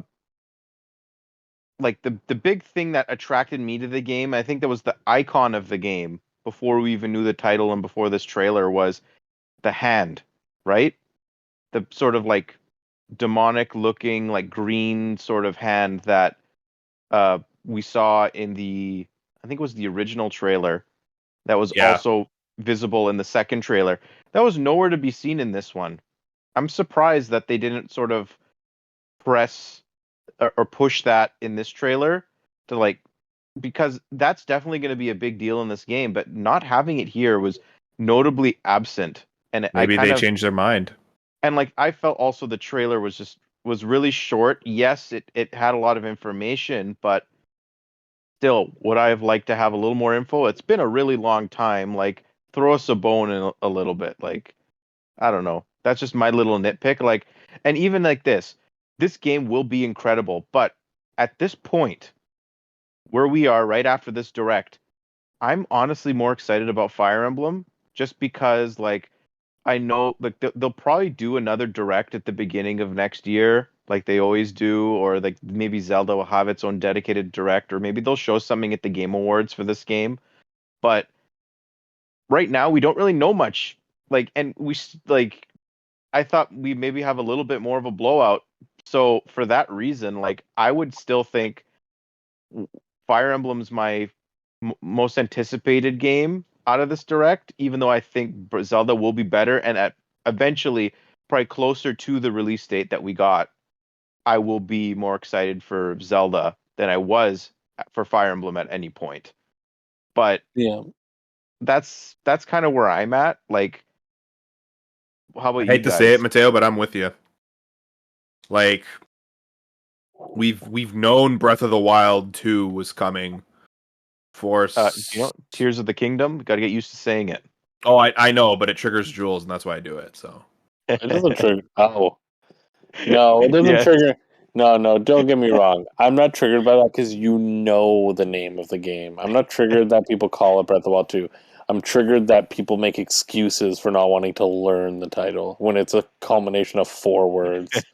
like the big thing that attracted me to the game, I think that was the icon of the game before we even knew the title and before this trailer was the hand, right? The sort of like demonic looking like green sort of hand that we saw in the I think it was the original trailer that was
Yeah.
also visible in the second trailer. That was nowhere to be seen in this one. I'm surprised that they didn't sort of press or push that in this trailer to like because that's definitely going to be a big deal in this game, but not having it here was notably absent. And I
Maybe
kind
they
of
changed their mind.
and like I felt also the trailer was really short. Yes, it had a lot of information, but still, would I have liked to have a little more info? It's been a really long time. Like, throw us a bone in a little bit. Like, I don't know. That's just my little nitpick. Like, and even like this game will be incredible. But at this point, where we are right after this direct, I'm honestly more excited about Fire Emblem just because, like, I know like they'll probably do another direct at the beginning of next year, like they always do, or like maybe Zelda will have its own dedicated direct, or maybe they'll show something at the Game Awards for this game. But right now, we don't really know much. Like, and like I thought we maybe have a little bit more of a blowout. So for that reason, like I would still think Fire Emblem's my most anticipated game out of this direct, even though I think Zelda will be better and at eventually probably closer to the release date that we got, I will be more excited for Zelda than I was for Fire Emblem at any point. But
Yeah.
that's kind of where I'm at. Like, how about
I
you
hate to say it,
guys?
Matteo, but I'm with you. Like we've known Breath of the Wild 2 was coming for
Tears of the Kingdom? Got to get used to saying it.
Oh, I know, but it triggers Jules and that's why I do it. So
It doesn't trigger. Oh, no, it doesn't
Yeah.
trigger. No, no, don't get me wrong. I'm not triggered by that because you know the name of the game. I'm not triggered that people call it Breath of the Wild 2. I'm triggered that people make excuses for not wanting to learn the title when it's a culmination of 4 words.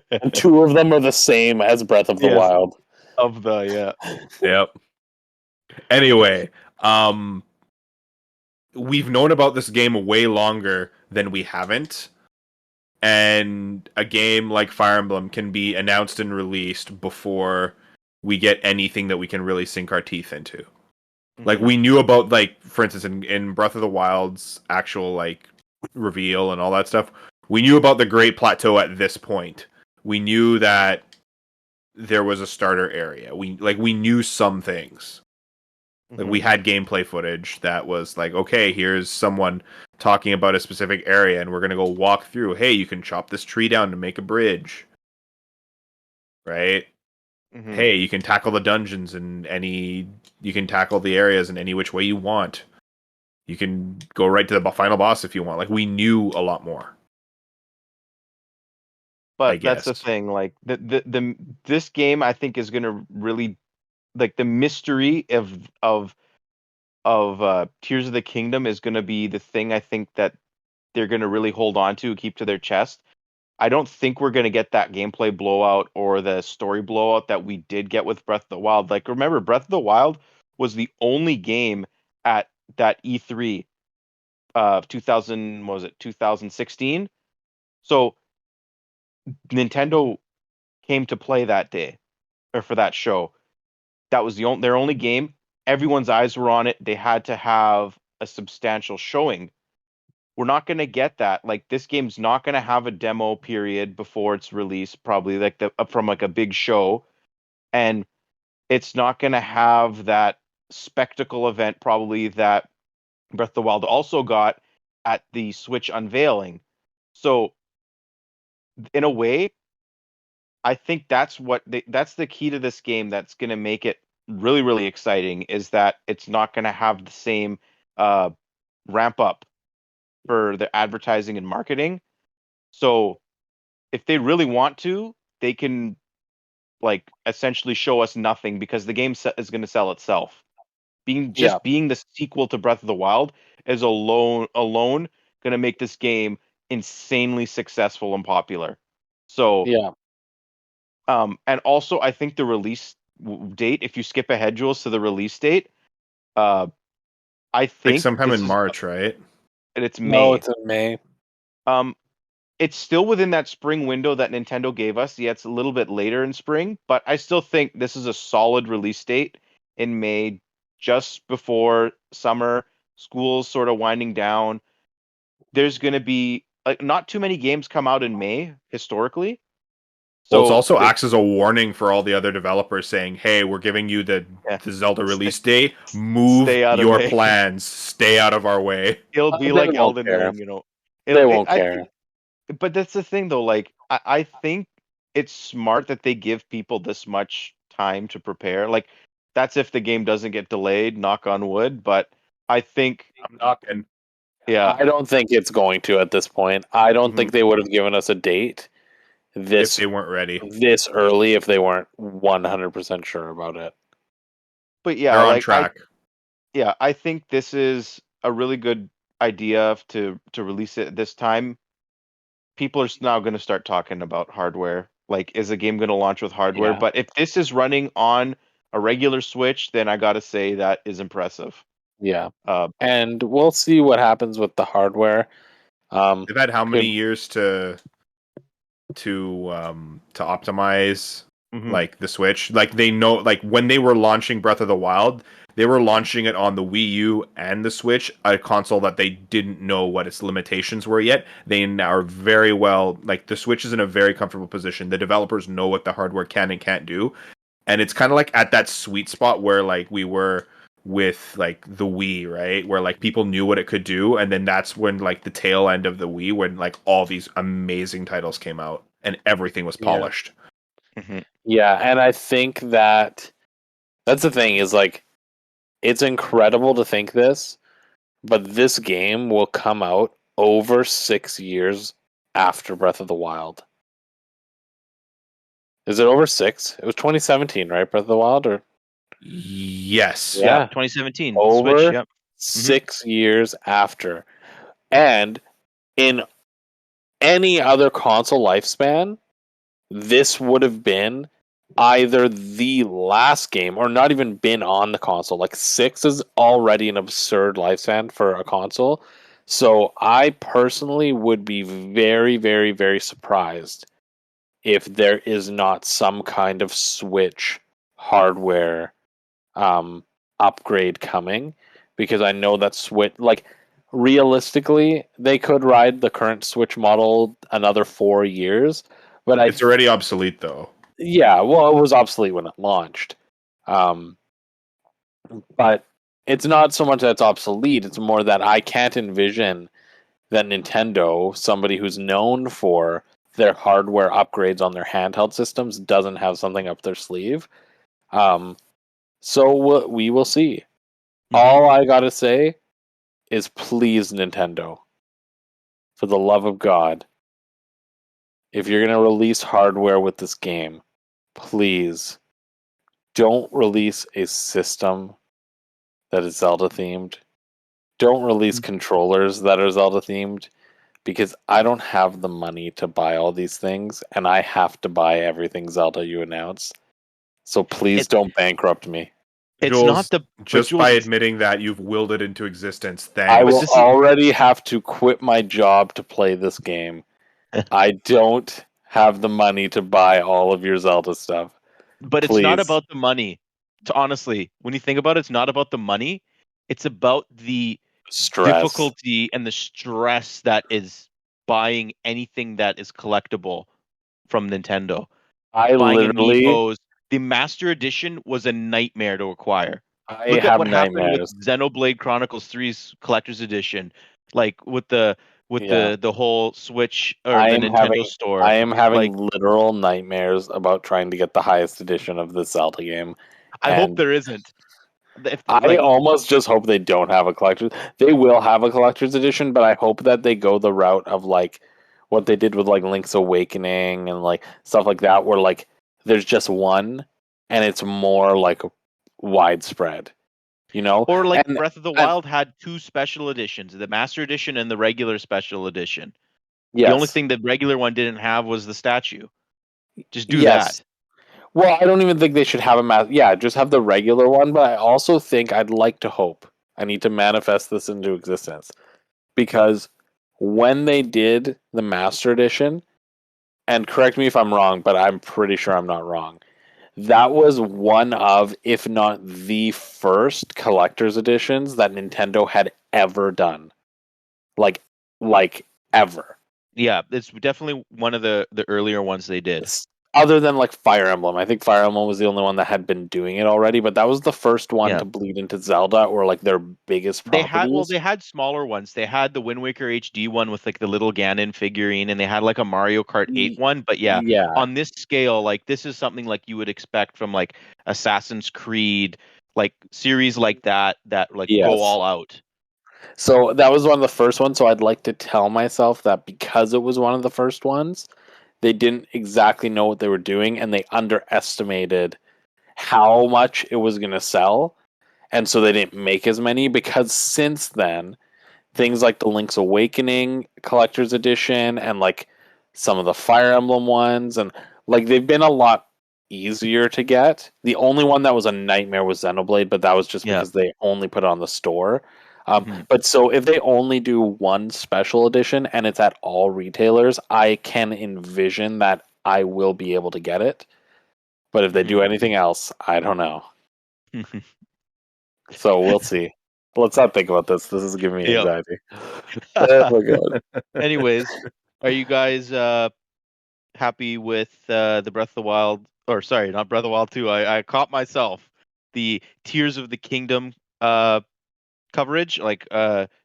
And 2 of them are the same as Breath of the
Yes,
Wild.
of the yeah.
yep. Anyway, we've known about this game way longer than we haven't. And a game like Fire Emblem can be announced and released before we get anything that we can really sink our teeth into. Like we knew about, like, for instance, in Breath of the Wild's actual like reveal and all that stuff, we knew about the Great Plateau at this point. We knew that there was a starter area. We knew some things. Like we had gameplay footage that was like, okay, here's someone talking about a specific area, and we're gonna go walk through. Hey, you can chop this tree down to make a bridge, right? Hey, you can tackle the dungeons you can tackle the areas in any which way you want. You can go right to the final boss if you want. Like we knew a lot more.
But that's the thing. Like this game, I think, is gonna really like the mystery of Tears of the Kingdom is gonna be the thing I think that they're gonna really hold on to, keep to their chest. I don't think we're gonna get that gameplay blowout or the story blowout that we did get with Breath of the Wild. Like, remember, Breath of the Wild was the only game at that E3 of 2000, what was it, 2016? So Nintendo came to play that day or for that show. That was their only game. Everyone's eyes were on it. They had to have a substantial showing. We're not going to get that. Like, this game's not going to have a demo period before it's released, probably like from like a big show, and it's not going to have that spectacle event probably that Breath of the Wild also got at the Switch unveiling. So, in a way, I think that's that's the key to this game that's going to make it really, really exciting, is that it's not going to have the same ramp up for the advertising and marketing. So if they really want to, they can like essentially show us nothing because the game is going to sell itself. Being the sequel to Breath of the Wild is alone going to make this game insanely successful and popular. So
yeah.
And also, I think the release date, if you skip ahead, Jules, to the release date, I think
like sometime in March, right?
And it's May.
No, it's in May.
It's still within that spring window that Nintendo gave us. Yeah, it's a little bit later in spring, but I still think this is a solid release date in May, just before summer. School's sort of winding down. There's going to be like not too many games come out in May historically.
So it also acts as a warning for all the other developers saying, hey, we're giving you the Zelda release date. Move your plans. Stay out of our way.
It'll be like Elden Ring, you know.
They won't care.
But that's the thing, though. Like, I think it's smart that they give people this much time to prepare. Like, that's if the game doesn't get delayed, knock on wood. But I think...
I'm knocking.
Yeah.
I don't think it's going to at this point. I don't think they would have given us a date
if they weren't ready
this early if they weren't 100% sure about it.
But yeah,
they're on track.
I think this is a really good idea to release it at this time. People are now going to start talking about hardware. Like, is a game going to launch with hardware? Yeah. But if this is running on a regular Switch, then I got to say that is impressive.
Yeah. And we'll see what happens with the hardware.
They've had how many years to optimize like the Switch? Like, they know, like when they were launching Breath of the Wild, they were launching it on the Wii U and the Switch, a console that they didn't know what its limitations were yet. They now are very well, like the Switch is in a very comfortable position. The developers know what the hardware can and can't do. And it's kind of like at that sweet spot where like we were with like the Wii, right? Where like people knew what it could do, and then that's when like the tail end of the Wii, when like all these amazing titles came out and everything was polished.
Yeah, and I think that's the thing, is like it's incredible to think this, but this game will come out over 6 years after Breath of the Wild. Is it over 6? It was 2017, right? Breath of the Wild, or
yes,
yeah, 2017.
Over
Switch, yep.
6 years after, and in any other console lifespan, this would have been either the last game or not even been on the console. Like 6 is already an absurd lifespan for a console. So I personally would be very, very, very surprised if there is not some kind of Switch hardware upgrade coming, because I know that Switch, like, realistically, they could ride the current Switch model another 4 years, but
it's already obsolete though.
Yeah, well, it was obsolete when it launched, but it's not so much that it's obsolete. It's more that I can't envision that Nintendo, somebody who's known for their hardware upgrades on their handheld systems, doesn't have something up their sleeve. So we will see. All I gotta say is, please, Nintendo, for the love of God, if you're going to release hardware with this game, please don't release a system that is Zelda themed. Don't release controllers that are Zelda themed, because I don't have the money to buy all these things, and I have to buy everything Zelda you announce. So please don't bankrupt me.
It's
Jules,
not the
just by admitting that you've willed it into existence. Thanks.
I will already have to quit my job to play this game. I don't have the money to buy all of your Zelda stuff.
But
Please.
It's not about the money. Honestly, when you think about it, it's not about the money. It's about the difficulty and the stress that is buying anything that is collectible from Nintendo. Buying amiibos. The Master Edition was a nightmare to acquire. Look at what happened with Xenoblade Chronicles 3's Collector's Edition, like with the whole Switch or the Nintendo Store.
I am having literal nightmares about trying to get the highest edition of the Zelda game.
I hope there isn't.
I almost just hope they don't have a collector's. They will have a collector's edition, but I hope that they go the route of like what they did with like Link's Awakening and like stuff like that, where like there's just one and it's more like widespread, you know?
Or like Breath of the Wild had 2 special editions, the Master Edition and the regular special edition. Yes. The only thing the regular one didn't have was the statue. Just do that.
Well, I don't even think they should have just have the regular one, but I also think I'd like to hope. I need to manifest this into existence. Because when they did the Master Edition, and correct me if I'm wrong, but I'm pretty sure I'm not wrong, that was one of, if not the first collector's editions that Nintendo had ever done. Like ever.
Yeah, it's definitely one of the earlier ones they did.
Other than like Fire Emblem. I think Fire Emblem was the only one that had been doing it already, but that was the first one to bleed into Zelda, or like their biggest properties.
They had smaller ones. They had the Wind Waker HD one with like the little Ganon figurine, and they had like a Mario Kart 8 one, but on this scale, like this is something like you would expect from like Assassin's Creed, like series like that like go all out.
So that was one of the first ones, so I'd like to tell myself that because it was one of the first ones, they didn't exactly know what they were doing, and they underestimated how much it was going to sell, and so they didn't make as many, because since then, things like the Link's Awakening Collector's Edition and like some of the Fire Emblem ones, and like they've been a lot easier to get. The only one that was a nightmare was Xenoblade, but that was just because they only put it on the store. But so if they only do one special edition and it's at all retailers, I can envision that I will be able to get it. But if they do anything else, I don't know. So we'll see. Let's not think about this. This is giving me anxiety. Oh my god.
Anyways, are you guys happy with the Breath of the Wild? Or sorry, not Breath of the Wild 2. I caught myself. The Tears of the Kingdom coverage, like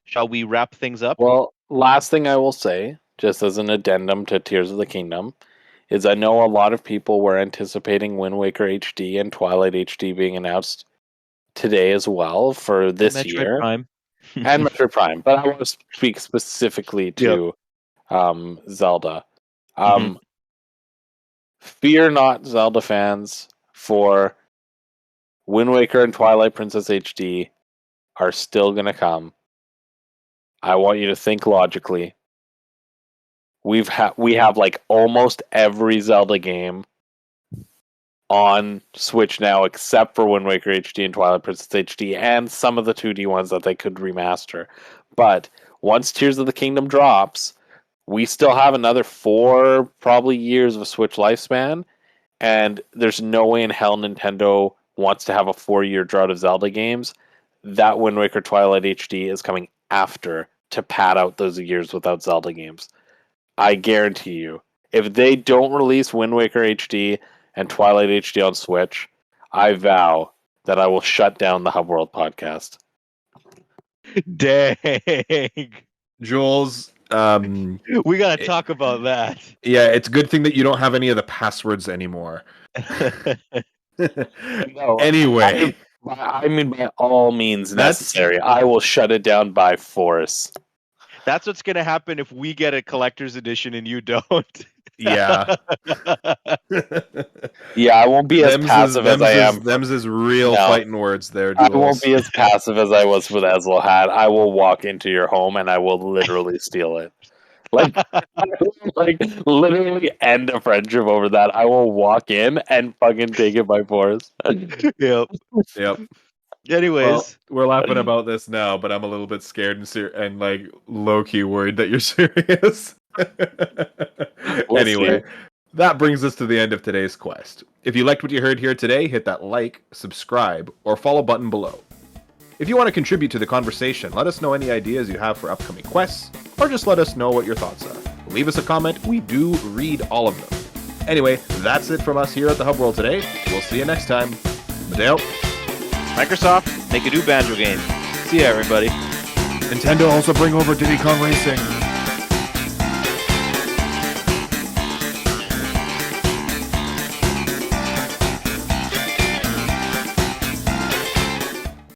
shall we wrap things up?
Well, last thing I will say, just as an addendum to Tears of the Kingdom, is I know a lot of people were anticipating Wind Waker HD and Twilight HD being announced today as well for this year.
Prime.
And Metroid Prime. But I want to speak specifically to Zelda. Fear not, Zelda fans, for Wind Waker and Twilight Princess HD are still going to come. I want you to think logically. We have like almost every Zelda game on Switch now, except for Wind Waker HD and Twilight Princess HD, and some of the 2D ones that they could remaster. But once Tears of the Kingdom drops, we still have another 4 probably years of Switch lifespan, and there's no way in hell Nintendo wants to have a 4-year drought of Zelda games. That Wind Waker Twilight HD is coming after to pad out those years without Zelda games. I guarantee you, if they don't release Wind Waker HD and Twilight HD on Switch, I vow that I will shut down the Hub World podcast.
Dang.
Jules,
we got to talk about that.
Yeah, it's a good thing that you don't have any of the passwords anymore.
No,
anyway.
I mean, by all means necessary. I will shut it down by force.
That's what's gonna happen if we get a collector's edition and you don't.
Yeah.
Yeah, I won't be as passive as I am.
Them's is real fighting words there.
I won't be as passive as I was with Ezlahad. I will walk into your home and I will literally steal it. Like literally end a friendship over that. I will walk in and fucking take it by force.
Yep. Anyways,
well, we're laughing about this now, but I'm a little bit scared and like low key worried that you're serious. Anyway, that brings us to the end of today's quest. If you liked what you heard here today, hit that like, subscribe, or follow button below. If you want to contribute to the conversation, let us know any ideas you have for upcoming quests, or just let us know what your thoughts are. Leave us a comment, we do read all of them. Anyway, that's it from us here at the Hub World today. We'll see you next time. Matteo.
Microsoft, make a new Banjo game. See ya, everybody.
Nintendo also bring over Diddy Kong Racing.